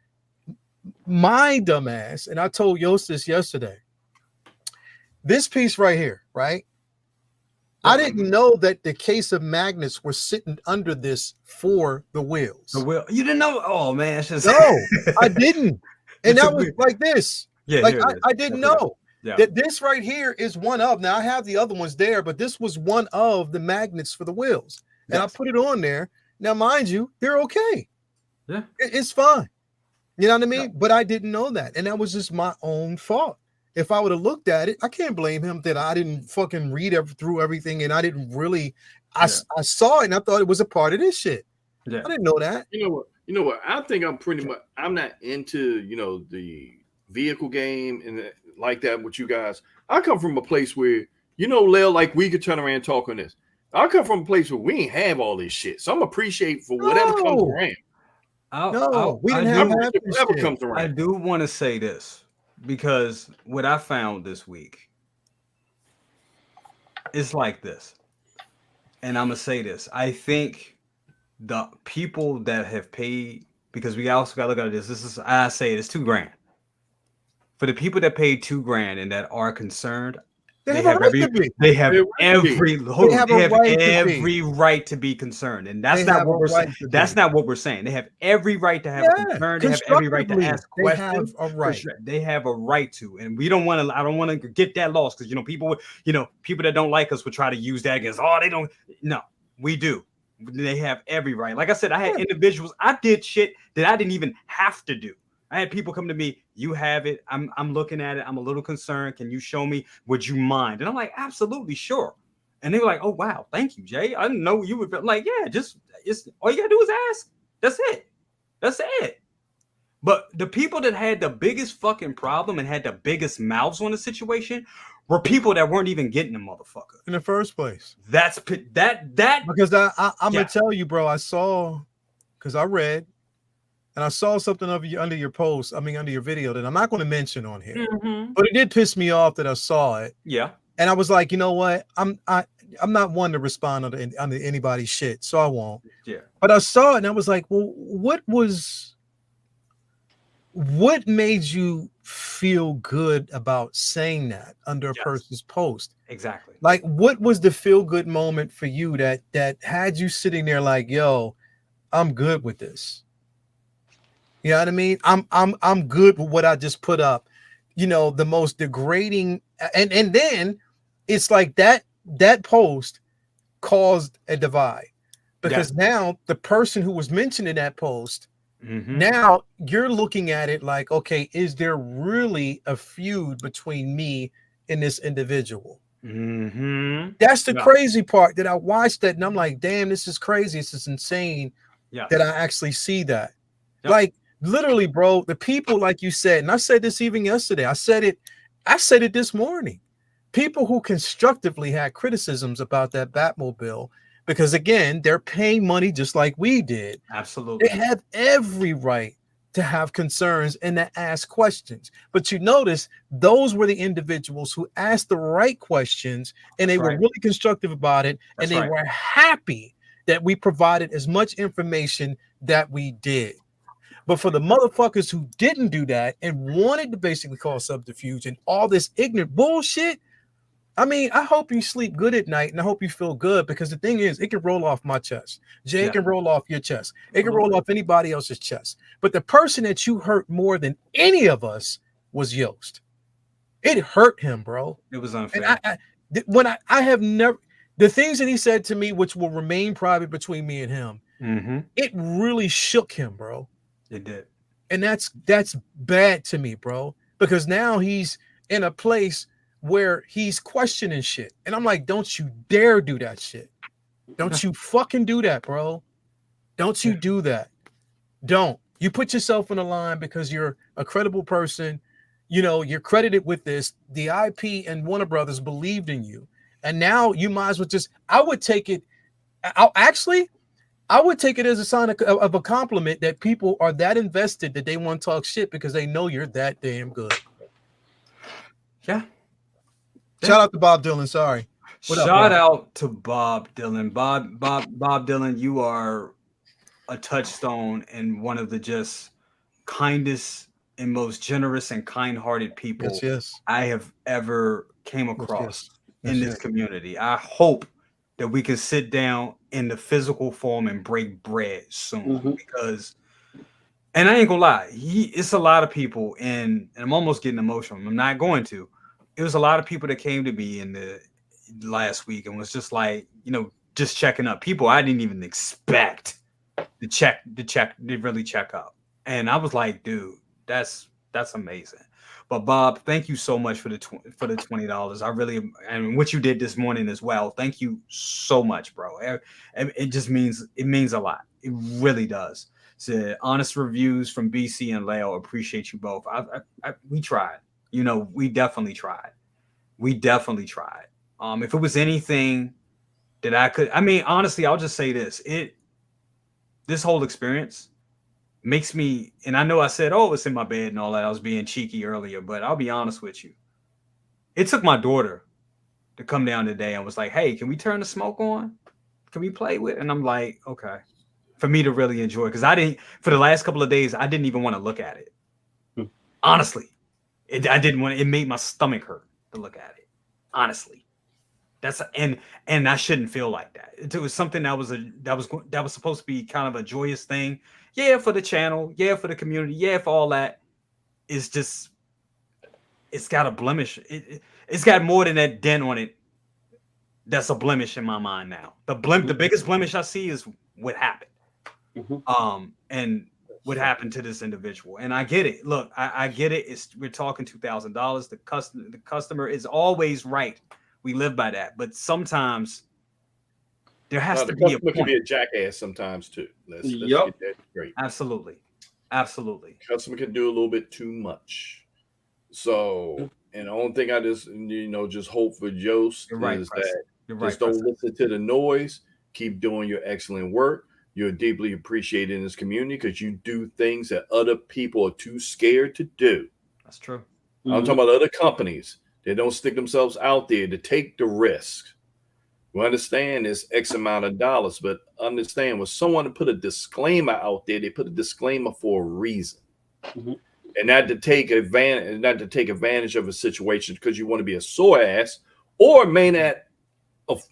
my dumbass, and I told Yost this yesterday, this piece right here, right? I didn't know that the case of magnets were sitting under this for the wheels. The wheel. You didn't know? Oh man, it's just no, I didn't. And that was like this. Yeah, like I didn't know that this right here is one of. Now I have the other ones there, but this was one of the magnets for the wheels, and I put it on there. Now, mind you, they're okay. Yeah, it's fine. You know what I mean? Yeah. But I didn't know that, and that was just my own fault. If I would have looked at it, I can't blame him that I didn't fucking read through everything, and I didn't really. I saw it, and I thought it was a part of this shit. Yeah, I didn't know that. You know what? I think I'm pretty much. I'm not into the vehicle game and like that with you guys. I come from a place where Lil, like we could turn around and talk on this. I come from a place where we ain't have all this shit, so I'm appreciate for whatever comes around. We didn't have whatever comes around. I do want to say this. Because what I found this week is like this. And I'm going to say this. I think the people that have paid, because we also got to look at this. I say it's $2,000. For the people that paid $2,000 and that are concerned, they have every right to be concerned, and that's not what we're saying. That's not what we're saying. They have every right to have a concern. They have every right to ask questions. They have a right to, and we don't want to. I don't want to get that lost because people that don't like us would try to use that against. Oh, they don't. No, We do. They have every right. Like I said, I had individuals. I did shit that I didn't even have to do. I had people come to me. You have it. I'm looking at it. I'm a little concerned. Can you show me? Would you mind? And I'm like, absolutely, sure. And they were like, oh wow, thank you, Jay. I didn't know you would. Like, yeah, just it's all you gotta do is ask. That's it. That's it. But the people that had the biggest fucking problem and had the biggest mouths on the situation were people that weren't even getting the motherfucker in the first place. That's that because I'm gonna tell you, bro. I saw because I read and I saw something of you under your post. I mean, under your video that I'm not going to mention on here, but it did piss me off that I saw it. Yeah, and I was like, you know what? I'm not one to respond under anybody's shit, so I won't. Yeah, but I saw it and I was like, well, what made you feel good about saying that under a person's post? Exactly. Like, what was the feel good moment for you that had you sitting there like, yo, I'm good with this? You know what I mean? I'm good with what I just put up. You know, the most degrading, and then it's like that post caused a divide because now the person who was mentioned in that post, now you're looking at it like, okay, is there really a feud between me and this individual? That's the crazy part that I watched that and I'm like, damn, this is crazy. This is insane that I actually see that. Like, literally, bro, the people, like you said, and I said this even yesterday, I said it this morning. People who constructively had criticisms about that Batmobile, because again, they're paying money just like we did. Absolutely. They have every right to have concerns and to ask questions. But you notice those were the individuals who asked the right questions and they were really constructive about it. And they were happy that we provided as much information that we did. But for the motherfuckers who didn't do that and wanted to basically cause subterfuge and all this ignorant bullshit, I mean, I hope you sleep good at night and I hope you feel good because the thing is, it can roll off my chest. Jay can roll off your chest. It can roll off anybody else's chest. But the person that you hurt more than any of us was Yost. It hurt him, bro. It was unfair. And I have never, the things that he said to me, which will remain private between me and him, it really shook him, bro. It did. And that's bad to me, bro, because now he's in a place where he's questioning shit. And I'm like, don't you dare do that shit. Don't you fucking do that, bro. Don't you do that. Don't. You put yourself on the line because you're a credible person. You know, you're credited with this. The IP and Warner Brothers believed in you. And now you might as well just, I would take it as a sign of a compliment that people are that invested that they want to talk shit because they know you're that damn good. Yeah. Shout out to Bob Dylan. Sorry. Shout out to Bob Dylan. Bob Dylan, you are a touchstone and one of the just kindest and most generous and kind-hearted people I have ever came across in this community. I hope that we can sit down in the physical form and break bread soon because, and I ain't gonna lie, it's a lot of people and I'm almost getting emotional. I'm not going to. It was a lot of people that came to me in the last week and was just like, you know, just checking up. People I didn't even expect to really check up. And I was like, dude, that's amazing. But Bob, thank you so much for the $20. I really, and what you did this morning as well. Thank you so much, bro. It just means a lot. It really does. So honest reviews from BC and Leo. Appreciate you both. We tried. You know, we definitely tried. If it was anything that I could, I mean, honestly, I'll just say this. This whole experience makes me, and I know I said, oh, it's in my bed and all that. I was being cheeky earlier, but I'll be honest with you. It took my daughter to come down today and was like, hey, can we turn the smoke on? Can we play with it? And I'm like, okay. For me to really enjoy it. Because for the last couple of days, I didn't even want to look at it. Honestly. I didn't want it. It made my stomach hurt to look at it. Honestly. And I shouldn't feel like that. It was something that was supposed to be kind of a joyous thing. Yeah, for the channel. Yeah, for the community. Yeah, for all that. It's just, it's got a blemish. It's got more than that dent on it that's a blemish in my mind now. The biggest blemish I see is what happened. And what happened to this individual. And I get it. Look, I get it. We're talking $2,000. The customer is always right. We live by that. But sometimes there has to be a point. Can be a jackass sometimes too. Let's get that straight. Absolutely. Customer can do a little bit too much. So, and the only thing I just just hope for Jost is that just don't listen to the noise. Keep doing your excellent work. You're deeply appreciated in this community because you do things that other people are too scared to do. That's true. I'm talking about other companies. They don't stick themselves out there to take the risk. We understand it's X amount of dollars, but understand when someone put a disclaimer out there, they put a disclaimer for a reason. And not to take advantage of a situation because you want to be a sore ass or may not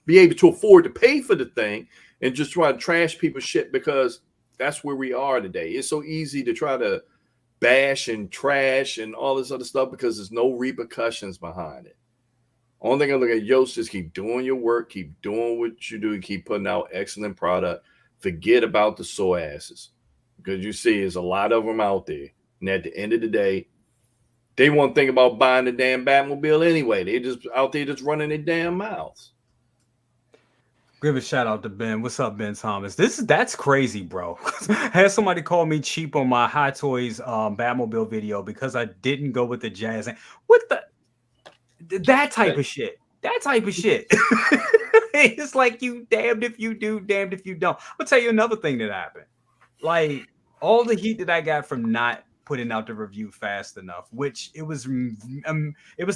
be able to afford to pay for the thing and just try to trash people's shit because that's where we are today. It's so easy to try to bash and trash and all this other stuff because there's no repercussions behind it. Only thing I look at, Yost, is keep doing your work, keep doing what you do, keep putting out excellent product. Forget about the sore asses because you see there's a lot of them out there. And at the end of the day, they won't think about buying the damn Batmobile anyway. They just out there just running their damn mouths. Give a shout out to Ben. What's up, Ben Thomas? That's crazy, bro. I had somebody call me cheap on my Hot Toys Batmobile video because I didn't go with the jazz. What that type of shit. That type of shit. It's like you damned if you do, damned if you don't. I'll tell you another thing that happened. Like all the heat that I got from not putting out the review fast enough, which it was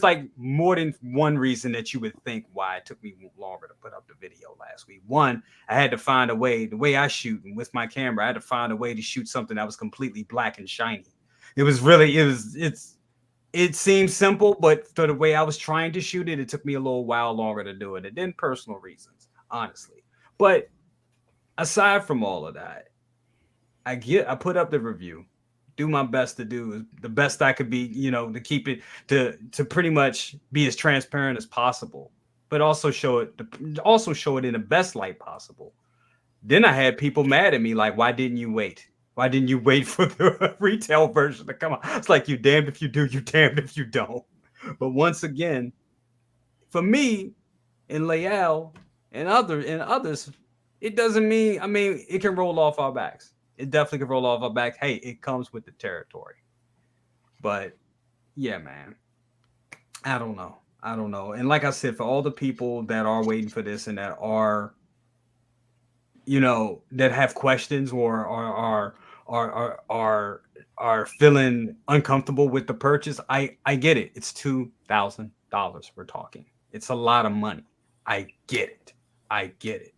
like more than one reason that you would think why it took me longer to put up the video last week. One, I had to find a way, the way I shoot and with my camera, I had to find a way to shoot something that was completely black and shiny. It seems simple, but for the way I was trying to shoot it, it took me a little while longer to do it. And then personal reasons, honestly. But aside from all of that, I put up the review. Do my best to do the best I could be, to keep it to pretty much be as transparent as possible, but also show it in the best light possible. Then I had people mad at me like, why didn't you wait? Why didn't you wait for the retail version to come out? It's like you damned if you do, you damned if you don't. But once again, for me and Lael and others, it doesn't mean, it can roll off our backs. It definitely can roll off our back. Hey, it comes with the territory. But yeah, man, I don't know. And like I said, for all the people that are waiting for this and that are, that have questions or are feeling uncomfortable with the purchase, I get it. It's $2,000 we're talking. It's a lot of money. I get it.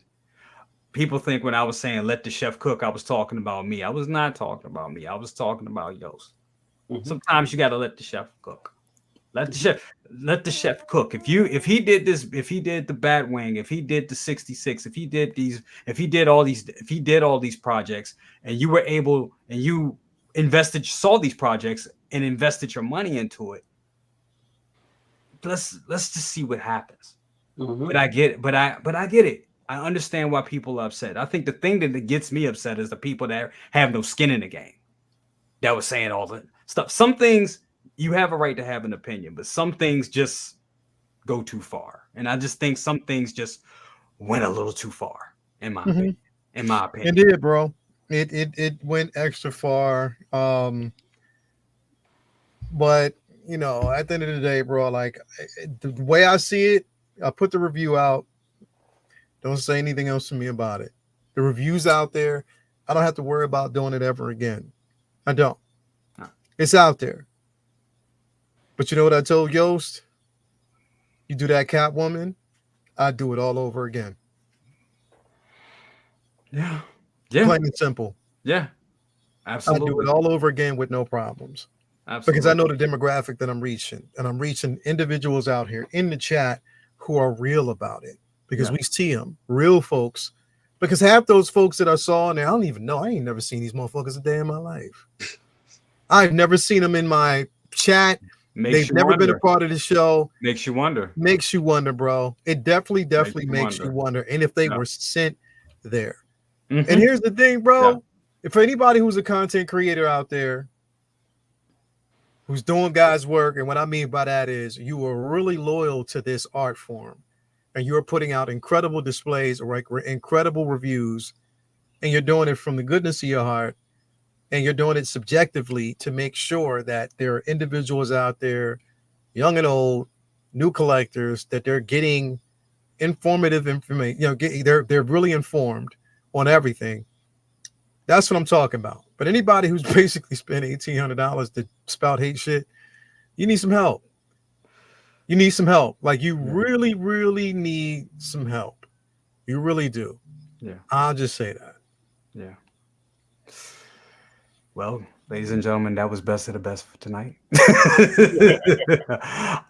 People think when I was saying let the chef cook, I was talking about me. I was not talking about me. I was talking about Yost. Sometimes you got to let the chef cook. Let the chef cook. If he did this, if he did the Batwing, if he did the 66, if he did all these projects, and you were able and you saw these projects and invested your money into it, let's just see what happens. But I get it. I understand why people are upset. I think the thing that gets me upset is the people that have no skin in the game that was saying all the stuff. Some things you have a right to have an opinion, but some things just go too far. And I just think some things just went a little too far, in my opinion. It did, bro. It went extra far. But at the end of the day, bro, like the way I see it, I put the review out. Don't say anything else to me about it. The review's out there. I don't have to worry about doing it ever again. I don't. No. It's out there. But you know what I told Yost? You do that Catwoman, I'd do it all over again. Yeah. Plain and simple. Yeah. Absolutely. I'd do it all over again with no problems. Absolutely. Because I know the demographic that I'm reaching. And I'm reaching individuals out here in the chat who are real about it. Because we see them, real folks. Because half those folks that I saw in there, I don't even know. I ain't never seen these motherfuckers a day in my life. I've never seen them in my chat, They've never been a part of the show. Makes you wonder. Makes you wonder, bro. It definitely makes you wonder. And if they were sent there. And here's the thing, bro. If anybody who's a content creator out there who's doing God's work, and what I mean by that is you are really loyal to this art form, and you're putting out incredible displays or incredible reviews, and you're doing it from the goodness of your heart, and you're doing it subjectively to make sure that there are individuals out there, young and old, new collectors, that they're getting informative information. You know, they're really informed on everything. That's what I'm talking about. But anybody who's basically spent $1,800 to spout hate shit, you need some help. You need some help. Like, you really, really need some help. You really do. Yeah. I'll just say that. Yeah. Well, ladies and gentlemen, that was best of the best for tonight.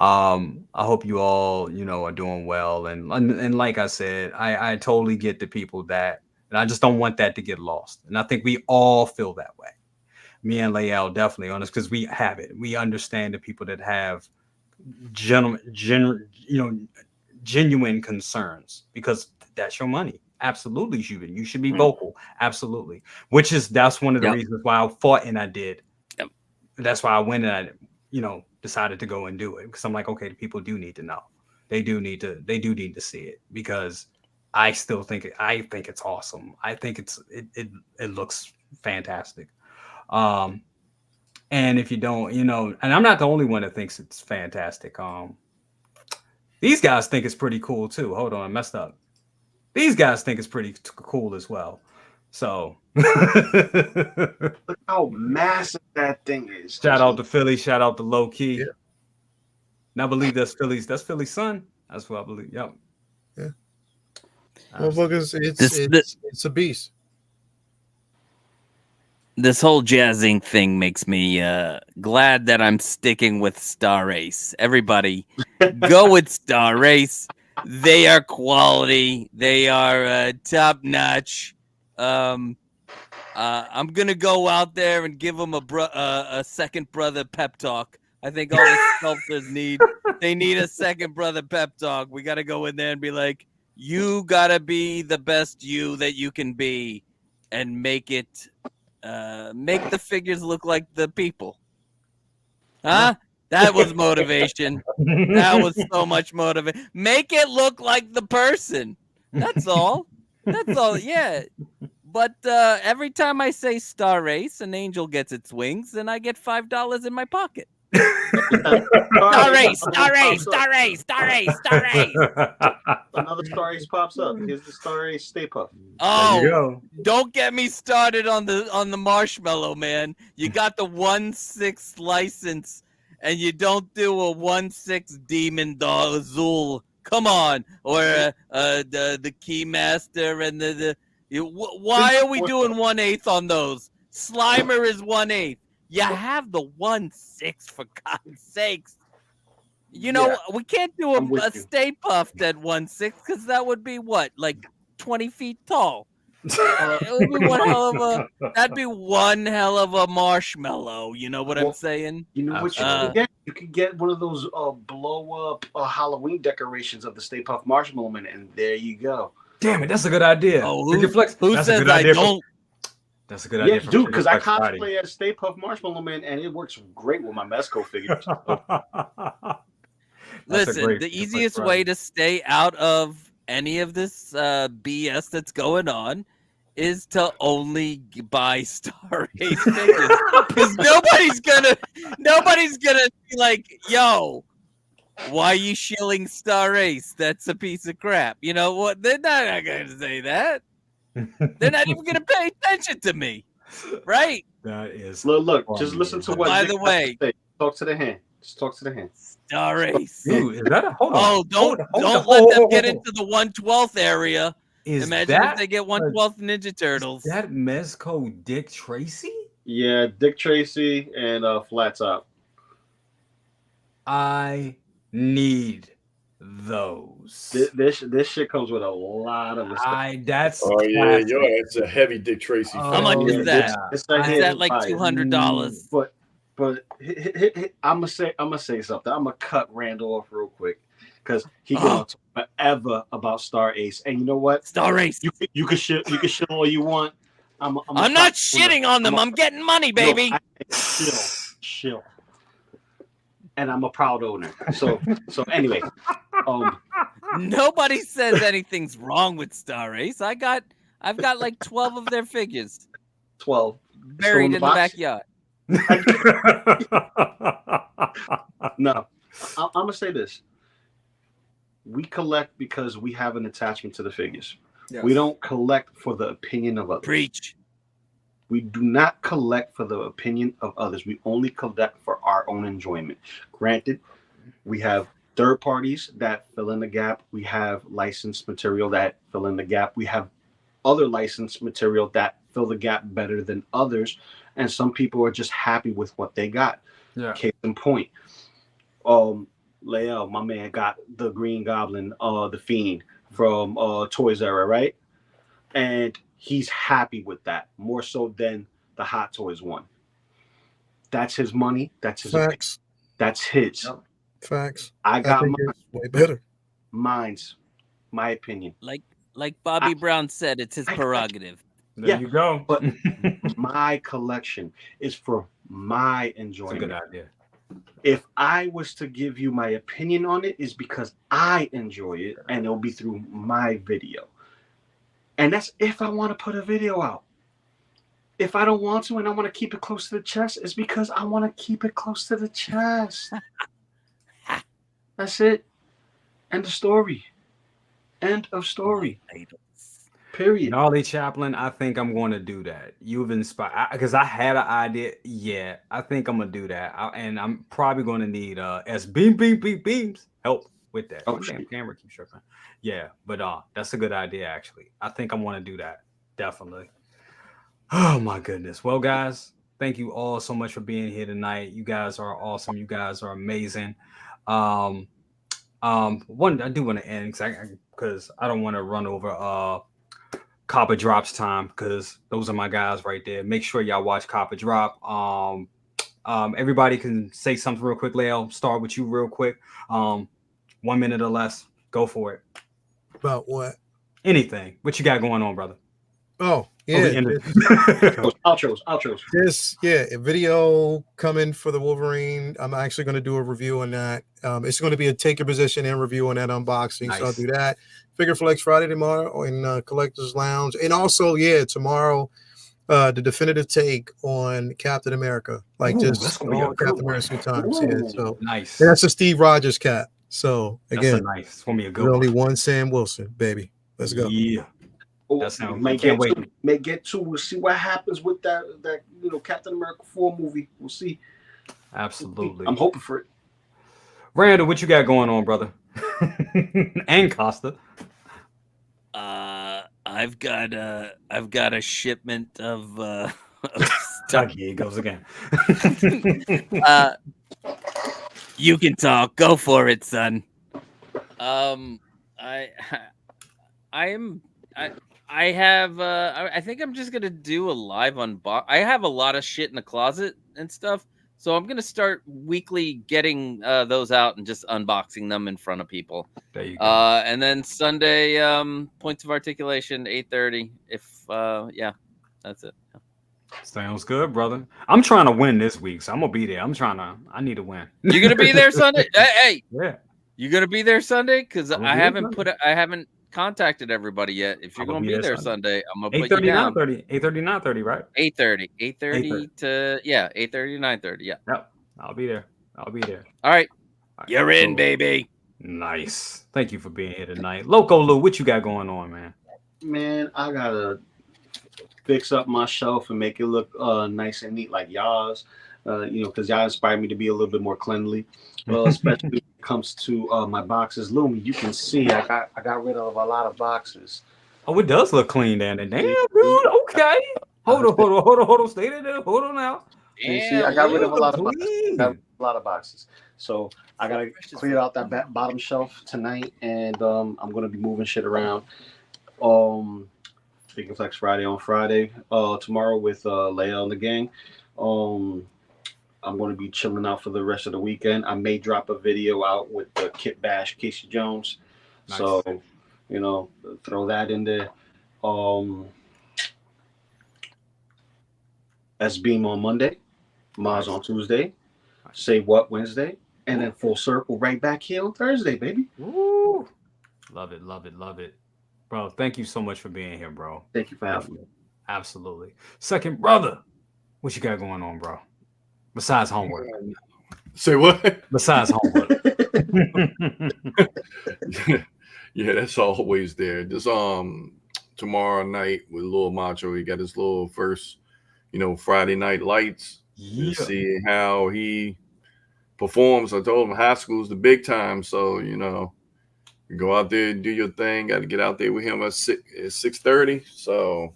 I hope you all, are doing well. And like I said, I totally get the people that, and I just don't want that to get lost. And I think we all feel that way. Me and Lael definitely on this, because we have it. We understand the people that have genuine concerns, because that's your money. Absolutely, you should be vocal. Absolutely. That's one of the reasons why I fought and I did. Yep. That's why I went and I, decided to go and do it, because I'm like, okay, the people do need to know. They do need to see it, because I still think it's awesome. I think it looks fantastic. And if you don't, and I'm not the only one that thinks it's fantastic. These guys think it's pretty cool too. Hold on, I messed up. These guys think it's pretty cool as well. So look how massive that thing is. Shout out to Philly. Shout out to Low Key. Yeah. And I believe that's Philly's son. That's what I believe. Yep. Yeah. It's a beast. This whole jazzing thing makes me glad that I'm sticking with Star Ace. Everybody, go with Star Ace. They are quality. They are top notch. I'm gonna go out there and give them a second brother pep talk. I think all the sculptors need a second brother pep talk. We got to go in there and be like, you gotta be the best you that you can be, and make the figures look like the people. Huh? That was motivation. That was so much motivation. Make it look like the person. That's all. That's all. Yeah. But every time I say Star Ace, an angel gets its wings, and I get $5 in my pocket. Star Ace, Star Ace, Star Ace, Star Ace, Star Ace. Another Star Ace pops up. Here's the Star Ace Stay Puft. Oh, don't get me started on the marshmallow, man. You got the 1/6 license, and you don't do a 1/6 Demon Dog Azul. Come on, or the Keymaster and why are we doing 1/8 on those? Slimer is 1/8. You have the 1/6 for God's sakes. We can't do a Stay Puft at 1/6, because that would be what, like 20 feet tall. It would be that'd be one hell of a marshmallow. You know what I'm saying? You know what you can get? You can get one of those blow up Halloween decorations of the Stay Puft Marshmallow Man, and there you go. Damn it, that's a good idea. Oh, who says I don't? That's a good idea. Yeah, dude, because I cosplay as Stay Puft Marshmallow Man, and it works great with my Mezco figures. Listen, the easiest way to stay out of any of this BS that's going on is to only buy Star Ace figures, because nobody's gonna be like, yo, why are you shilling Star Ace? That's a piece of crap. You know what? They're not gonna say that. They're not even gonna pay attention to me, right? That is. Look. Just listen to what. By the way, talk to the hand. Just talk to the hand. Star Ace. Dude, is that a hold on? Oh, don't let them get into the 1/12 area. Imagine if they get 1/12 Ninja Turtles. Is that Mezco Dick Tracy? Yeah, Dick Tracy and Flat Top. I need those. This shit comes with a lot of that's classic. It's a heavy Dick Tracy. How much is that? Is that like $200? But But I'm gonna say something. I'm gonna cut Randall off real quick because he going to talk forever about Star Ace. And you know what? Star Ace. You can shit all you want. I'm not shitting on them. I'm getting money, baby. No, chill. And I'm a proud owner. So anyway, nobody says anything's wrong with Star Ace. I've got like 12 of their figures. 12 buried in the backyard. No, I'm gonna say this. We collect because we have an attachment to the figures. Yes. We don't collect for the opinion of others. Preach. We do not collect for the opinion of others. We only collect for our own enjoyment. Granted, we have third parties that fill in the gap. We have licensed material that fill in the gap. We have other licensed material that fill the gap better than others. And some people are just happy with what they got. Yeah. Case in point. Lael, my man, got the Green Goblin, the Fiend from Toys R Us, right? And he's happy with that more so than the Hot Toys one. That's his money. That's his facts. That's his facts. I got mine. Way better. Mine's my opinion. Like Bobby Brown said, it's his prerogative. There you go. But my collection is for my enjoyment. That's a good idea. If I was to give you my opinion on it, is because I enjoy it, and it'll be through my video. And that's if I want to put a video out. If I don't want to and I want to keep it close to the chest, it's because I want to keep it close to the chest. That's it. End of story. End of story. Period. Gnarly Chaplin, I think I'm going to do that. You've inspired, because I had an idea. Yeah, I think I'm going to do that. And I'm probably going to need beams help with that. Oh, damn, camera keeps tripping. Yeah, but that's a good idea, actually. I think I want to do that. Definitely. Oh, my goodness. Well, guys, thank you all so much for being here tonight. You guys are awesome. You guys are amazing. One, I do want to end because I don't want to run over Copper Drop's time, because those are my guys right there. Make sure y'all watch Copper Drop. Everybody can say something real quick. Leo, start with you real quick. 1 minute or less. Go for it. About what? Anything. What you got going on, brother? Oh, yeah. Outros. A video coming for the Wolverine. I'm actually going to do a review on that. It's going to be a take your position and review on that unboxing. Nice. So I'll do that. Figure Flex Friday tomorrow in Collectors Lounge. And also, tomorrow, the definitive take on Captain America. Like Captain America 2 times. Yeah, so nice. That's a Steve Rogers cap. So again, nice. It's gonna be a good only one Sam Wilson, baby. Let's go. Yeah. That sounds. May get to. We'll see what happens with that Captain America 4 movie. We'll see. Absolutely. I'm hoping for it. Randall, what you got going on, brother? And Costa. I've got a shipment of stuff. Here it goes again. You can talk. Go for it, son. I think I'm just gonna do a live unbox. I have a lot of shit in the closet and stuff, so I'm gonna start weekly getting those out and just unboxing them in front of people. There you go. And then Sunday, points of articulation, 8:30. That's it. Yeah. Sounds good, brother. I'm trying to win this week, so I'm gonna be there. I need to win. You gonna be there Sunday? Hey, yeah. You gonna be there Sunday? Because I haven't contacted everybody yet. If you're gonna be there Sunday, I'm gonna put you down. 8:30, 9:30, right? 8:30 to 8:30 to 9:30. Yeah. Yep. I'll be there. All right. You're in, baby. Nice. Thank you for being here tonight. Loco Lu, what you got going on, man? Man, I gotta fix up my shelf and make it look nice and neat like y'all's. Because y'all inspired me to be a little bit more cleanly. Especially when it comes to my boxes. Lumi, you can see I got rid of a lot of boxes. Oh, it does look clean down there. Damn, dude. Okay. Hold on. Stay there. Hold on now. You see, I got rid of a lot of boxes. So I gotta clear out that bottom shelf tonight, and I'm gonna be moving shit around. Speaking Flex Friday on Friday. Tomorrow with Leia and the gang. I'm going to be chilling out for the rest of the weekend. I may drop a video out with the Kit Bash Casey Jones. Nice. So, you know, throw that in there. S-Beam on Monday, Maz on Tuesday, Say What Wednesday, and then full circle right back here on Thursday, baby. Woo! Love it, love it, love it. Bro, thank you so much for being here, bro. Thank you for having me. Absolutely. Second brother, what you got going on, bro? Besides homework. Say what? Besides homework. Yeah, that's always there. Just tomorrow night with Lil Macho, he got his little first, you know, Friday night lights. Yeah. To see how he performs. I told him high school's the big time, so you know, you go out there and do your thing. Got to get out there with him at 6:30. So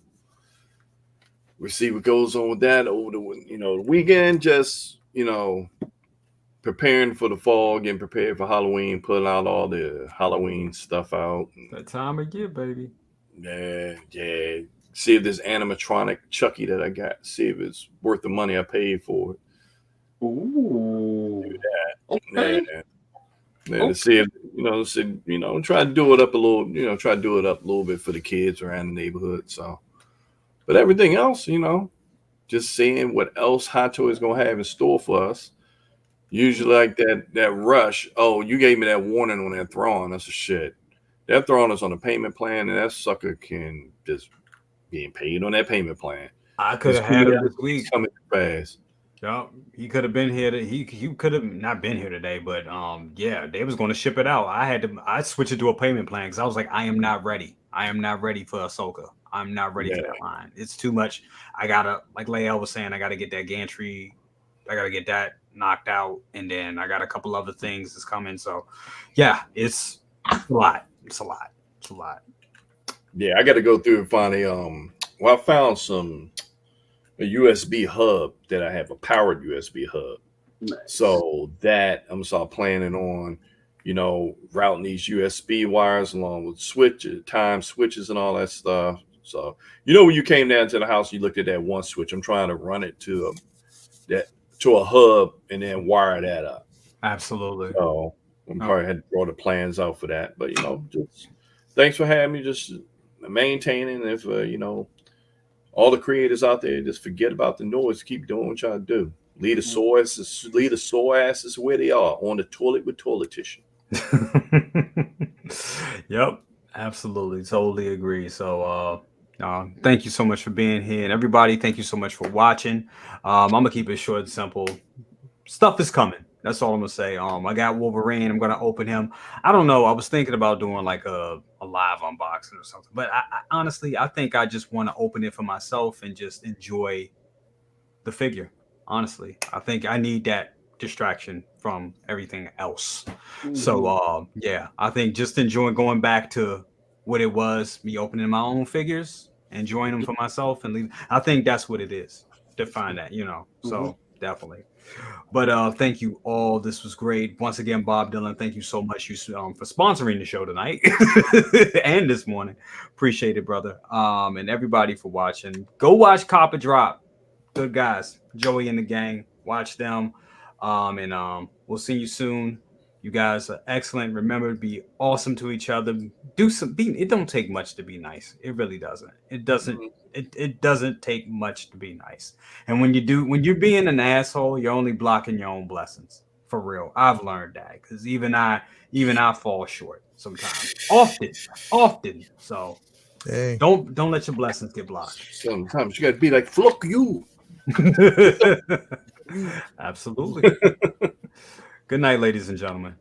we see what goes on with that over the weekend. Just preparing for the fall, getting prepared for Halloween, putting out all the Halloween stuff out. That time of year, baby. Yeah. See if this animatronic Chucky that I got, see if it's worth the money I paid for it. Ooh. Do that. Okay. Yeah. To see if, try to do it up a little, try to do it up a little bit for the kids around the neighborhood. So, but everything else, just seeing what else Hot Toy is going to have in store for us. Usually like that rush. Oh, you gave me that warning on that Thrawn. That's a shit. That Thrawn is on a payment plan, and that sucker can just being paid on that payment plan. I could have had him this week. Coming fast. Yep, he could have been here. He could have not been here today, but yeah, they was going to ship it out. I switched it to a payment plan because I was like, I am not ready. I am not ready for Ahsoka. I'm not ready for that line. It's too much. I gotta, like Lael was saying, I gotta get that gantry. I gotta get that knocked out, and then I got a couple other things that's coming. So, yeah, it's a lot. It's a lot. Yeah, I got to go through and find I found a USB hub that I have, a powered USB hub. Nice. So that I'm start planning on, routing these USB wires along with switches, time switches and all that stuff. So, when you came down to the house, you looked at that one switch. I'm trying to run it to a hub and then wire that up. Absolutely. So I'm probably had to draw the plans out for that. But, just thanks for having me. Just maintaining. If, all the creators out there, just forget about the noise. Keep doing what y'all do. Leave the sore asses where they are, on the toilet with toilet tissue. Yep. Absolutely. Totally agree. So, thank you so much for being here. And everybody, thank you so much for watching. I'm going to keep it short and simple. Stuff is coming. That's all I'm gonna say. I got Wolverine. I'm gonna open him. I don't know. I was thinking about doing like a live unboxing or something, but I honestly, I think I just want to open it for myself and just enjoy the figure. Honestly, I think I need that distraction from everything else. Mm-hmm. So, yeah, I think just enjoying going back to what it was, me opening my own figures, enjoying them for myself, and leaving. I think that's what it is. Define that, So definitely. But thank you all. This was great. Once again, Bob Dylan, thank you so much for sponsoring the show tonight and this morning. Appreciate it, brother. And everybody for watching. Go watch Copper Drop. Good guys. Joey and the gang. Watch them. And we'll see you soon. You guys are excellent. Remember to be awesome to each other. It don't take much to be nice. It really doesn't. It doesn't. It doesn't take much to be nice. And when you're being an asshole, you're only blocking your own blessings. For real. I've learned that because even I fall short sometimes. Often. So don't let your blessings get blocked. Sometimes you got to be like, fuck you. Absolutely. Good night, ladies and gentlemen.